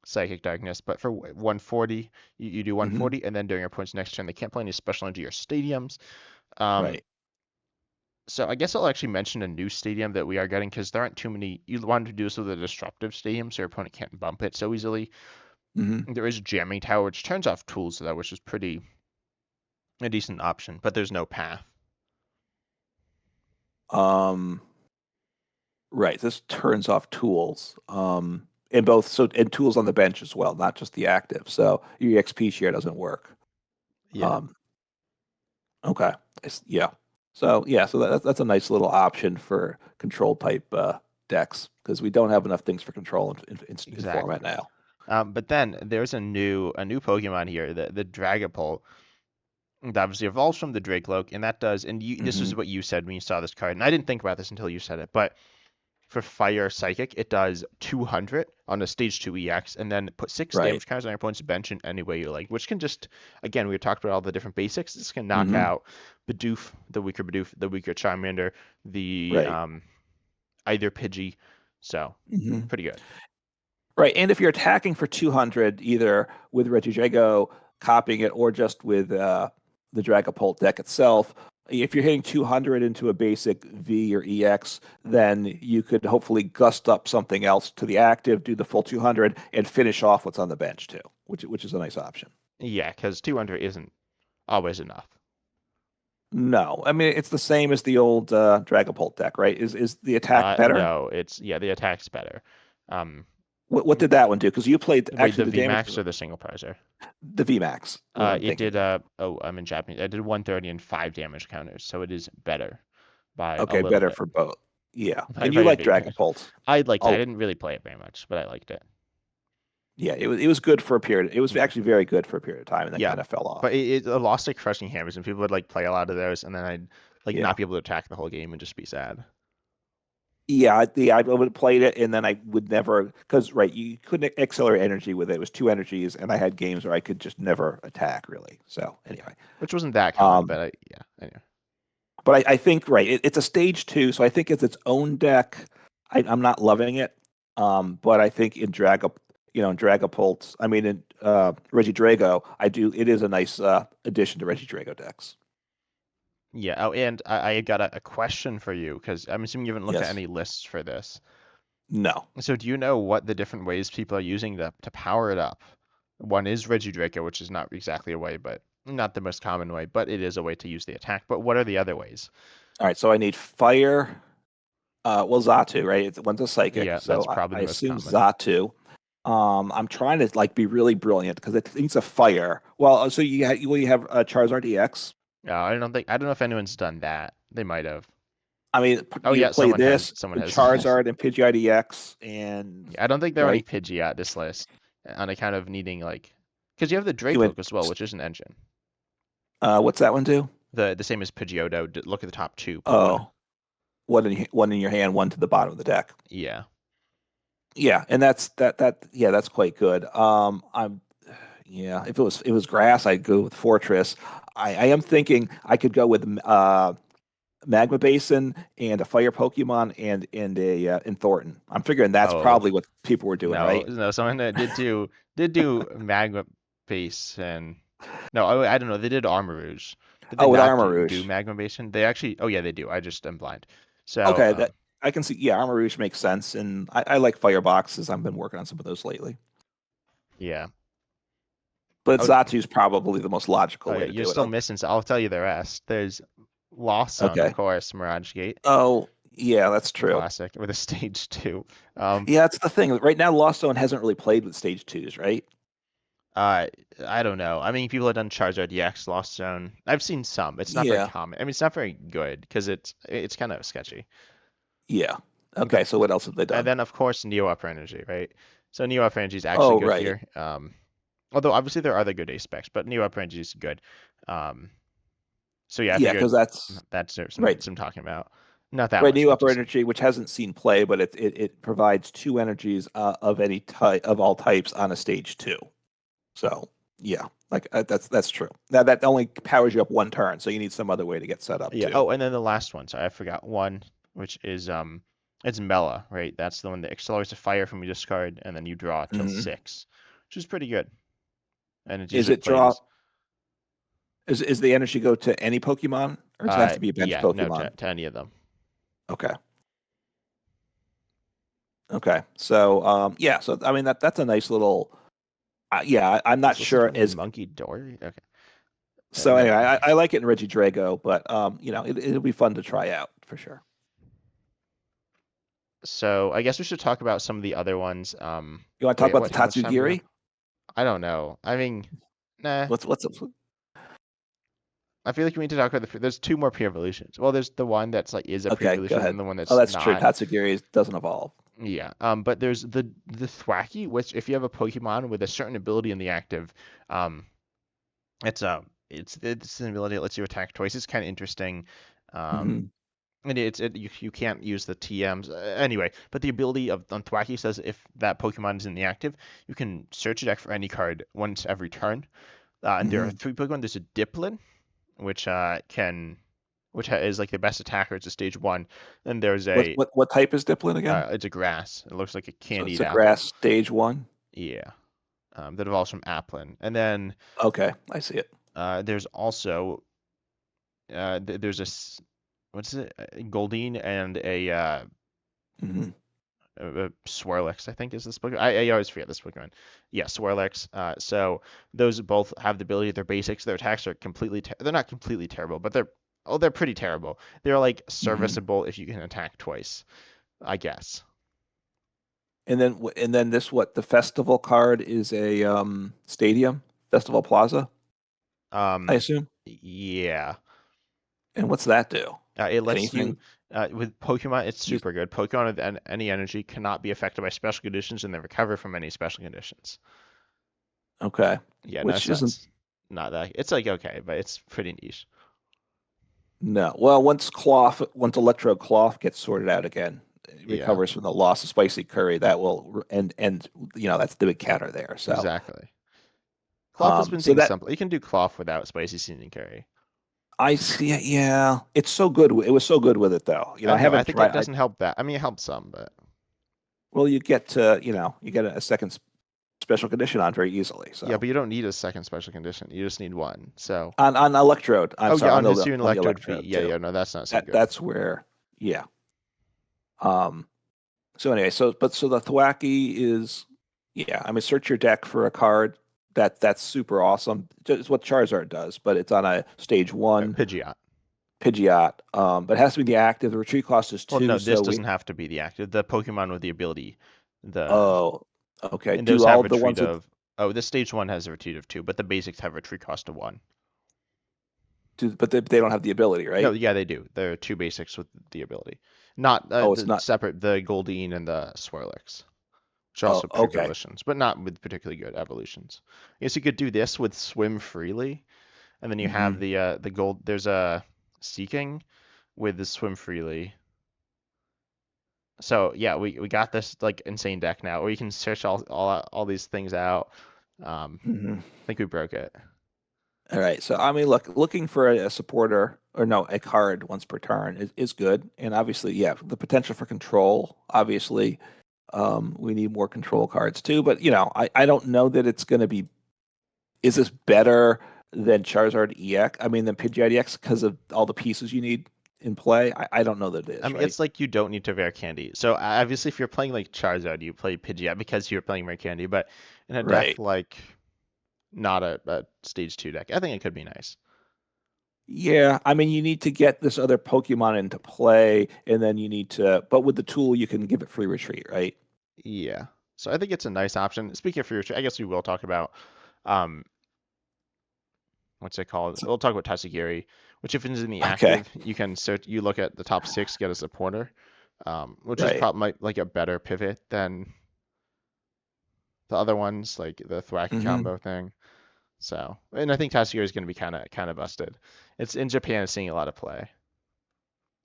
Speaker 2: Psychic Darkness, but for 140, you do
Speaker 1: Hmm.
Speaker 2: 140, and then during your opponent's next turn, they can't play any special into your stadiums. Um,
Speaker 1: Right.
Speaker 2: so I guess I'll actually mention a new stadium that we are getting because there aren't too many. You wanted to do this with a disruptive stadium, so your opponent can't bump it so easily.
Speaker 1: Hmm.
Speaker 2: There is Jamming Tower, which turns off tools though, which is pretty a decent option, but there's no path.
Speaker 1: Um, right. This turns off tools. And both and tools on the bench as well, not just the active. So your XP share doesn't work.
Speaker 2: Yeah,
Speaker 1: Um, okay. Yeah. So yeah, so that's a nice little option for control type decks because we don't have enough things for control in format
Speaker 2: exactly.
Speaker 1: now.
Speaker 2: But then there's a new Pokemon here, the Dragapult. That obviously evolves from the Dracloak, and that does. And this
Speaker 1: Hmm.
Speaker 2: is what you said when you saw this card, and I didn't think about this until you said it. But for Fire Psychic, it does 200 on a Stage 2 EX, and then put 6
Speaker 1: Right.
Speaker 2: damage cards on your opponent's bench in any way you like, which can just, again, we talked about all the different basics. This can knock
Speaker 1: Hmm.
Speaker 2: out Bidoof, the weaker Charmander, the
Speaker 1: Right.
Speaker 2: either Pidgey. So,
Speaker 1: Hmm.
Speaker 2: pretty good.
Speaker 1: Right. And if you're attacking for 200, either with Regidrago copying it or just with the Dragapult deck itself, if you're hitting 200 into a basic V or EX, then you could hopefully gust up something else to the active, do the full 200, and finish off what's on the bench too, which is a nice option.
Speaker 2: Yeah, because 200 isn't always enough.
Speaker 1: No, I mean it's the same as the old Dragapult deck, right? Is the attack better?
Speaker 2: No, yeah, the attack's better. Um,
Speaker 1: What did that one do? Because you played
Speaker 2: Wait,
Speaker 1: actually
Speaker 2: the
Speaker 1: the damage
Speaker 2: VMAX or the single prizer?
Speaker 1: the VMAX, what I'm
Speaker 2: It
Speaker 1: thinking
Speaker 2: did
Speaker 1: of.
Speaker 2: I'm in Japanese. I did 130 and 5 damage counters, so it is better by a
Speaker 1: Okay,
Speaker 2: little
Speaker 1: better
Speaker 2: bit.
Speaker 1: for both. Yeah,
Speaker 2: By
Speaker 1: and you
Speaker 2: a
Speaker 1: like
Speaker 2: big
Speaker 1: Dragon
Speaker 2: bit.
Speaker 1: Pulse.
Speaker 2: I liked it. I
Speaker 1: Oh,
Speaker 2: didn't really play it very much, but I liked it.
Speaker 1: yeah, it was good for a period. It was
Speaker 2: Yeah.
Speaker 1: actually very good for a period of time, and then
Speaker 2: Yeah.
Speaker 1: kind of fell
Speaker 2: But
Speaker 1: off.
Speaker 2: it lost like crushing hammers, and people would like play a lot of those, and then I'd like
Speaker 1: Yeah,
Speaker 2: not be able to attack the whole game and just be sad.
Speaker 1: I would have played it, and then I would never because right, you couldn't accelerate energy with it. It was two energies, and I had games where I could just never attack really. So
Speaker 2: Yeah.
Speaker 1: anyway,
Speaker 2: Which wasn't that common,
Speaker 1: um,
Speaker 2: but yeah. Anyway.
Speaker 1: but I think right, it's a stage two, so I think it's its own deck. I'm not loving it, but I think in in Dragapult, I mean in Regidrago, I do. It is a nice addition to Regidrago decks.
Speaker 2: Yeah. Oh, and I got a question for you because I'm assuming you haven't looked at
Speaker 1: Yes.
Speaker 2: any lists for this.
Speaker 1: No.
Speaker 2: So do you know what the different ways people are using to power it up? One is Regidraco, which is not exactly a way, but not the most common way, but it is a way to use the attack. But what are the other ways?
Speaker 1: All right. So I need fire. Well, Zatu, right? One's a psychic,
Speaker 2: Yeah,
Speaker 1: so
Speaker 2: that's
Speaker 1: I,
Speaker 2: probably
Speaker 1: I
Speaker 2: the most
Speaker 1: assume
Speaker 2: common.
Speaker 1: Zatu. I'm trying to like be really brilliant because it thinks of fire. Well, so you have Charizard EX.
Speaker 2: I don't know if anyone's done that. They might have.
Speaker 1: I mean,
Speaker 2: Oh
Speaker 1: you
Speaker 2: yeah,
Speaker 1: play
Speaker 2: someone has.
Speaker 1: this,
Speaker 2: Someone
Speaker 1: and
Speaker 2: has done this.
Speaker 1: Charizard and Pidgeot EX, and
Speaker 2: Yeah, I don't think there are any
Speaker 1: right,
Speaker 2: Pidgey at this list on account of needing like, because you have the
Speaker 1: two in.
Speaker 2: Dracloak as well, which is an engine.
Speaker 1: What's that one do?
Speaker 2: The same as Pidgeotto. Look at the top two. Put one.
Speaker 1: Oh, one in your hand, one to the bottom of the deck.
Speaker 2: Yeah.
Speaker 1: Yeah, and yeah, that's quite good. I'm yeah, if it was grass, I'd go with Fortress. I am thinking I could go with Magma Basin and a Fire Pokemon and a in Thornton. I'm figuring that's
Speaker 2: Oh,
Speaker 1: probably what people were doing,
Speaker 2: no,
Speaker 1: right?
Speaker 2: no. Someone that did do magma base and no, I don't know. They did armor rouge. Did they
Speaker 1: Oh, with
Speaker 2: not
Speaker 1: Armor
Speaker 2: do
Speaker 1: Rouge.
Speaker 2: magma basin? They actually. Oh yeah, they do. I just am blind. So
Speaker 1: Okay, that I can see. Yeah, Armor Rouge makes sense, and I like Fire Boxes. I've been working on some of those lately.
Speaker 2: yeah.
Speaker 1: But
Speaker 2: Oh,
Speaker 1: Zatu's probably the most
Speaker 2: oh
Speaker 1: logical
Speaker 2: yeah.
Speaker 1: way to
Speaker 2: You're
Speaker 1: do it.
Speaker 2: still missing. So I'll tell you the rest. There's Lost Zone, of
Speaker 1: Okay.
Speaker 2: course. Mirage Gate,
Speaker 1: Oh, yeah, that's true.
Speaker 2: classic with a stage two.
Speaker 1: Yeah, that's the thing. Right now, Lost Zone hasn't really played with Stage Twos, right?
Speaker 2: Uh, I don't know. I mean, people have done Charizard EX, Lost Zone. I've seen some. It's not very
Speaker 1: Yeah,
Speaker 2: common. I mean, it's not very good because it's kind of sketchy.
Speaker 1: yeah.
Speaker 2: But
Speaker 1: Okay, so what else have they
Speaker 2: and
Speaker 1: done?
Speaker 2: then of course Neo Upper Energy, right? So Neo Upper Energy is actually
Speaker 1: Oh,
Speaker 2: good
Speaker 1: right.
Speaker 2: here. Although obviously there are other good aspects, but Neo Upper Energy is good. Um, so yeah, I
Speaker 1: Yeah, because
Speaker 2: figured
Speaker 1: that's
Speaker 2: that's
Speaker 1: right.
Speaker 2: some talking about. Not that
Speaker 1: Right,
Speaker 2: much
Speaker 1: new
Speaker 2: though,
Speaker 1: upper
Speaker 2: just
Speaker 1: energy, which hasn't seen play, but it provides two energies of any type of all types on a stage two. So yeah. Like that's true. Now that only powers you up one turn, so you need some other way to get set up
Speaker 2: Yeah.
Speaker 1: too.
Speaker 2: Oh, and then the last one. Sorry, I forgot one, which is it's Mela, right? That's the one that accelerates a fire from your discard, and then you draw till
Speaker 1: Hmm
Speaker 2: 6, which is pretty good. And it's
Speaker 1: Is
Speaker 2: usually
Speaker 1: it
Speaker 2: played
Speaker 1: draw?
Speaker 2: as
Speaker 1: Is the energy go to any Pokemon, or does it have to be a bench
Speaker 2: yeah, no,
Speaker 1: Pokemon?
Speaker 2: to any of them.
Speaker 1: Okay. Okay. So yeah. So I mean that's a nice little. Yeah, I'm not
Speaker 2: This listens
Speaker 1: sure
Speaker 2: from
Speaker 1: as.
Speaker 2: Monkey Dory. Okay.
Speaker 1: So
Speaker 2: No.
Speaker 1: anyway, I like it in Regidrago, but it'll be fun to try out for sure.
Speaker 2: So I guess we should talk about some of the other ones.
Speaker 1: You want to talk
Speaker 2: Wait,
Speaker 1: about the
Speaker 2: what? How much time do we have?
Speaker 1: Tatsugiri?
Speaker 2: I don't know. I mean, nah.
Speaker 1: What's
Speaker 2: I feel like we need to talk about there's two more pre-evolutions. Well, there's the one that's like is a
Speaker 1: okay? Go
Speaker 2: pre-evolution
Speaker 1: ahead.
Speaker 2: and the one
Speaker 1: Oh,
Speaker 2: that's
Speaker 1: that's true.
Speaker 2: not.
Speaker 1: Tatsugiri doesn't evolve.
Speaker 2: Yeah. But there's the Thwacky, which if you have a Pokemon with a certain ability in the active, um, it's an ability that lets you attack twice. It's kind of interesting. Um,
Speaker 1: Hmm
Speaker 2: and you can't use the TMs anyway. But the ability of on Thwacky says if that Pokemon is in the active, you can search your deck for any card once every turn. And there are
Speaker 1: hmm
Speaker 2: 3 Pokemon. There's a Diplin, which is like the best attacker. It's a stage 1. Then there's
Speaker 1: What type is Diplin again?
Speaker 2: it's a grass. It looks like a
Speaker 1: So it's
Speaker 2: candied
Speaker 1: a
Speaker 2: apple.
Speaker 1: grass stage one.
Speaker 2: Yeah. That evolves from Applin. And then
Speaker 1: Okay, I see it.
Speaker 2: there's also there's what's it? A Goldeen and
Speaker 1: Hmm
Speaker 2: a Swirlix, I think is this Pokemon. I always forget this Pokemon. Yeah, Swirlix. So those both have the ability. Their basics, their attacks are they're not completely terrible, but they're pretty terrible. They're like
Speaker 1: hmm
Speaker 2: serviceable if you can attack twice, I guess.
Speaker 1: And then the festival card is a stadium festival plaza, I
Speaker 2: Um,
Speaker 1: assume.
Speaker 2: yeah.
Speaker 1: And what's that do?
Speaker 2: It lets you
Speaker 1: Anything?
Speaker 2: with Pokemon. It's
Speaker 1: Just
Speaker 2: super good. Pokemon with any energy cannot be affected by special conditions, and they recover from any special conditions.
Speaker 1: okay.
Speaker 2: Yeah, no,
Speaker 1: Which isn't
Speaker 2: it's not that. It's like okay, but it's pretty niche.
Speaker 1: no. Well, once Electro Cloth gets sorted out again, it
Speaker 2: Yeah,
Speaker 1: recovers from the loss of spicy curry. That will and that's the big counter there. So
Speaker 2: exactly. Cloth has been
Speaker 1: so
Speaker 2: things
Speaker 1: that
Speaker 2: simple. You can do cloth without spicy seasoning curry.
Speaker 1: I see it. Yeah, it's so good. It was so good with it though.
Speaker 2: I
Speaker 1: I
Speaker 2: know. I
Speaker 1: haven't
Speaker 2: think it
Speaker 1: tried.
Speaker 2: doesn't help that. I mean, it helps some, but
Speaker 1: Well, you get a second special condition on very easily.
Speaker 2: yeah,
Speaker 1: So
Speaker 2: but you don't need a second special condition. You just need one. So,
Speaker 1: on Electrode, I'm
Speaker 2: oh yeah,
Speaker 1: sorry,
Speaker 2: on Hisuian
Speaker 1: on the
Speaker 2: Electrode V.
Speaker 1: Electrode
Speaker 2: Yeah,
Speaker 1: too.
Speaker 2: yeah, no, that's not so
Speaker 1: That
Speaker 2: good.
Speaker 1: that's where yeah. Um. So anyway, so the Thwacky is yeah. I mean, search your deck for a card that's super awesome. It's what Charizard does, but it's on a stage one
Speaker 2: Pidgeot.
Speaker 1: Pidgeot. But it has to be the active. The retreat cost is
Speaker 2: Well,
Speaker 1: 2,
Speaker 2: no, this
Speaker 1: so we
Speaker 2: doesn't have to be the active. The Pokemon with the ability, the
Speaker 1: oh okay.
Speaker 2: and those
Speaker 1: Do
Speaker 2: have
Speaker 1: all the
Speaker 2: retreat
Speaker 1: ones with
Speaker 2: of. Oh, the stage 1 has a retreat of 2, but the basics have retreat cost of 1.
Speaker 1: but they don't have the ability,
Speaker 2: No,
Speaker 1: right?
Speaker 2: yeah, they do. There are 2 basics with the ability, not
Speaker 1: Oh, it's
Speaker 2: the
Speaker 1: not.
Speaker 2: separate the Goldeen and the Swirlix, which are
Speaker 1: Oh,
Speaker 2: also
Speaker 1: okay.
Speaker 2: pre-evolutions, but not with particularly good evolutions. I guess you could do this with Swim Freely, and then you have
Speaker 1: hmm
Speaker 2: the gold. There's a Seeking with the Swim Freely. So yeah, we got this like insane deck now, where you can search all these things out.
Speaker 1: hmm
Speaker 2: I think we broke it.
Speaker 1: All right. So I mean, looking for a supporter or no, a card once per turn is good, and obviously, yeah, the potential for control. Obviously, we need more control cards too. But I don't know that it's going to be. Is this better than Charizard EX? I mean, than Pidgeot EX because of all the pieces you need in play. I don't know that it
Speaker 2: I
Speaker 1: is,
Speaker 2: mean,
Speaker 1: right?
Speaker 2: it's like you don't need to Rare Candy. So obviously, if you're playing like Charizard, you play Pidgeot because you're playing Rare Candy. But in a deck
Speaker 1: Right.
Speaker 2: like not a stage 2 deck, I think it could be nice.
Speaker 1: Yeah, I mean, you need to get this other Pokemon into play, and then you need to. But with the tool, you can give it free retreat, right?
Speaker 2: Yeah. So I think it's a nice option. Speaking of free retreat, I guess we will talk about um what's it called?
Speaker 1: So,
Speaker 2: We'll talk about Tatsugiri, which if it's in the
Speaker 1: okay.
Speaker 2: active, you can search. You look at the top 6, get a supporter, which is
Speaker 1: Right.
Speaker 2: probably like a better pivot than the other ones, like the Thwacky
Speaker 1: hmm
Speaker 2: combo thing. So, and I think Tatsugiri is going to be kind of busted. It's in Japan, it's seeing a lot of play.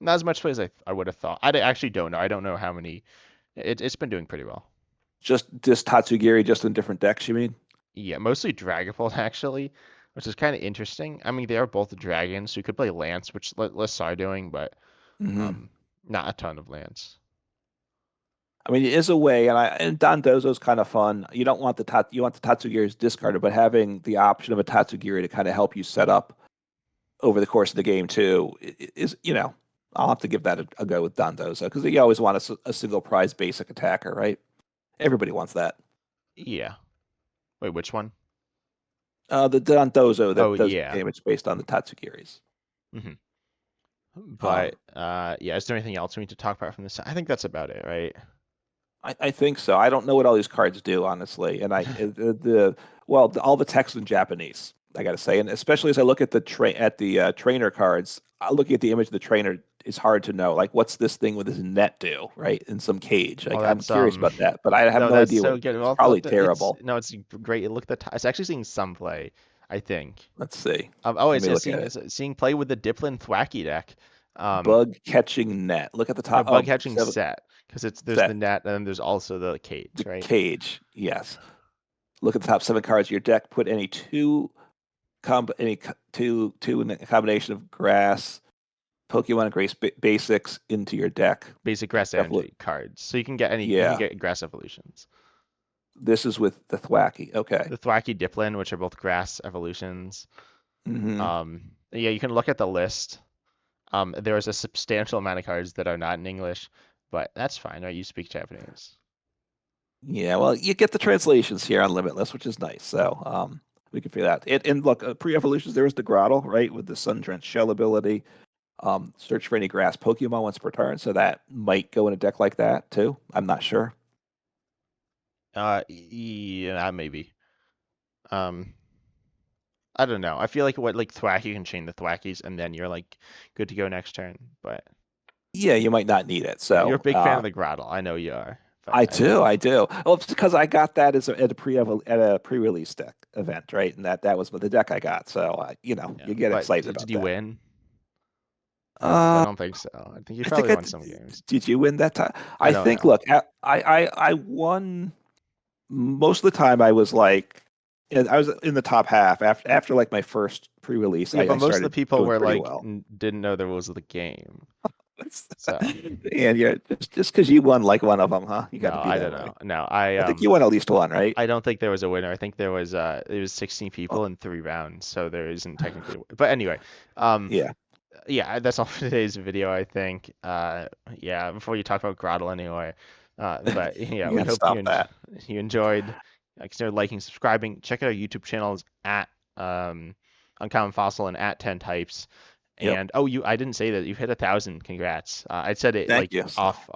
Speaker 2: Not as much play as I would have thought. Actually don't know. I don't know how many. It's been doing pretty well.
Speaker 1: Just this Tatsugiri, just in different decks, you mean?
Speaker 2: Yeah, mostly Dragapult actually, which is kind of interesting. I mean, they are both dragons, so you could play Lance, which lists are doing, but
Speaker 1: Hmm.
Speaker 2: um, not a ton of Lance.
Speaker 1: I mean, it is a way, and Dondozo is kind of fun. You don't want you want the Tatsugiris discarded, but having the option of a Tatsugiri to kind of help you set up over the course of the game too is, I'll have to give that a go with Dondozo because you always want a single prize basic attacker, right? Everybody wants that.
Speaker 2: Yeah. Wait, which one?
Speaker 1: The Dondozo
Speaker 2: Oh,
Speaker 1: that does
Speaker 2: yeah.
Speaker 1: damage based on the Tatsugiris.
Speaker 2: Hmm. But
Speaker 1: Um,
Speaker 2: yeah, is there anything else we need to talk about from this? I think that's about it, right?
Speaker 1: I think so. I don't know what all these cards do, honestly, and all the text in Japanese. I got to say, and especially as I look at the trainer cards, looking at the image of the trainer, it's hard to know like what's this thing with this net do, right? In some cage.
Speaker 2: Oh,
Speaker 1: Like I'm
Speaker 2: that's
Speaker 1: curious about that, but I have
Speaker 2: no,
Speaker 1: no
Speaker 2: that's
Speaker 1: idea what
Speaker 2: so
Speaker 1: it
Speaker 2: good.
Speaker 1: does. It's
Speaker 2: Well,
Speaker 1: probably terrible.
Speaker 2: it's great. Look at the it's actually seeing some play, I think.
Speaker 1: Let's see.
Speaker 2: Oh,
Speaker 1: Let me look at
Speaker 2: it's
Speaker 1: it.
Speaker 2: seeing play with the Diplin Thwacky deck.
Speaker 1: Bug catching net. Look at the
Speaker 2: No,
Speaker 1: top.
Speaker 2: bug
Speaker 1: Oh,
Speaker 2: hatching
Speaker 1: seven
Speaker 2: set because there's the
Speaker 1: set.
Speaker 2: net and then there's also the cage,
Speaker 1: The
Speaker 2: right?
Speaker 1: cage. Yes. Look at the top seven cards of your deck. Put any two in a combination of grass, Pokemon and Grace basics into your deck.
Speaker 2: Basic grass
Speaker 1: Revolu-
Speaker 2: energy cards. So you can
Speaker 1: yeah,
Speaker 2: get grass evolutions.
Speaker 1: this is with the Thwacky. Okay.
Speaker 2: The Thwacky Diplin, which are both grass evolutions.
Speaker 1: Hmm.
Speaker 2: Yeah, you can look at the list. There is a substantial amount of cards that are not in English, but that's fine, right? You speak Japanese.
Speaker 1: Yeah, well, you get the translations here on Limitless, which is nice. So we can figure that. And look, pre-evolutions, there was the Grottle, right, with the Sun Drenched Shell ability. Search for any grass Pokemon once per turn, so that might go in a deck like that too. I'm not sure.
Speaker 2: Yeah, maybe. Um, I don't know. I feel like what like Thwacky can chain the Thwackies and then you're like good to go next turn. But
Speaker 1: Yeah, you might not need it.
Speaker 2: yeah, you're a
Speaker 1: So
Speaker 2: big fan of the Grottle. I know you are. But
Speaker 1: I do, I do. Well, it's because I got that at a pre-release deck event, right? And that was the deck I got. So
Speaker 2: yeah.
Speaker 1: you get
Speaker 2: But
Speaker 1: excited
Speaker 2: did
Speaker 1: about
Speaker 2: you
Speaker 1: that.
Speaker 2: win? I
Speaker 1: Uh,
Speaker 2: don't think so. I think you
Speaker 1: I think
Speaker 2: probably won some games.
Speaker 1: did you win that time?
Speaker 2: I
Speaker 1: I
Speaker 2: don't
Speaker 1: think.
Speaker 2: know.
Speaker 1: Look, I won most of the time. I was like, I was in the top half after like my first pre-release.
Speaker 2: Yeah, but
Speaker 1: I
Speaker 2: most of the
Speaker 1: started
Speaker 2: people
Speaker 1: doing
Speaker 2: were
Speaker 1: pretty
Speaker 2: like
Speaker 1: well.
Speaker 2: didn't know the rules of the game. So
Speaker 1: And you're just because you won like one of them, huh? You got to
Speaker 2: no,
Speaker 1: be
Speaker 2: I
Speaker 1: that
Speaker 2: don't
Speaker 1: way.
Speaker 2: know. No,
Speaker 1: I think you won at least one, right?
Speaker 2: I don't think there was a winner. I think there was it was 16
Speaker 1: Oh,
Speaker 2: people in 3 rounds, so there isn't technically a winner. But anyway, um
Speaker 1: yeah.
Speaker 2: yeah, that's all for today's video, I think. Yeah, before you talk about Grottle anyway. But yeah,
Speaker 1: You
Speaker 2: we
Speaker 1: got to
Speaker 2: hope
Speaker 1: stop that.
Speaker 2: you enjoyed. Consider liking, subscribing. Check out our YouTube channels at Uncommon Fossil and at 10 Types.
Speaker 1: Yep.
Speaker 2: And oh, I didn't say that you've hit 1,000. Congrats. I said it
Speaker 1: Thank
Speaker 2: like
Speaker 1: you.
Speaker 2: off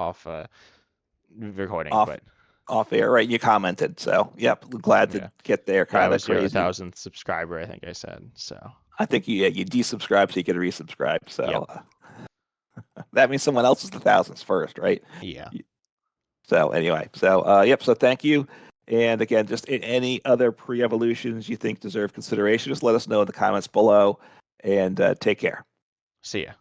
Speaker 2: recording,
Speaker 1: Off
Speaker 2: but
Speaker 1: off air, right? You commented, so yep. Glad to
Speaker 2: yeah,
Speaker 1: get there.
Speaker 2: yeah, I
Speaker 1: Kind of
Speaker 2: was your
Speaker 1: crazy.
Speaker 2: 1,000th subscriber, I think I said. So
Speaker 1: I think you desubscribe so you can resubscribe.
Speaker 2: yep,
Speaker 1: So that means someone else is the thousands first, right?
Speaker 2: yeah.
Speaker 1: So anyway, so yep. So thank you. And again, just any other pre-evolutions you think deserve consideration, just let us know in the comments below. And take care.
Speaker 2: See ya.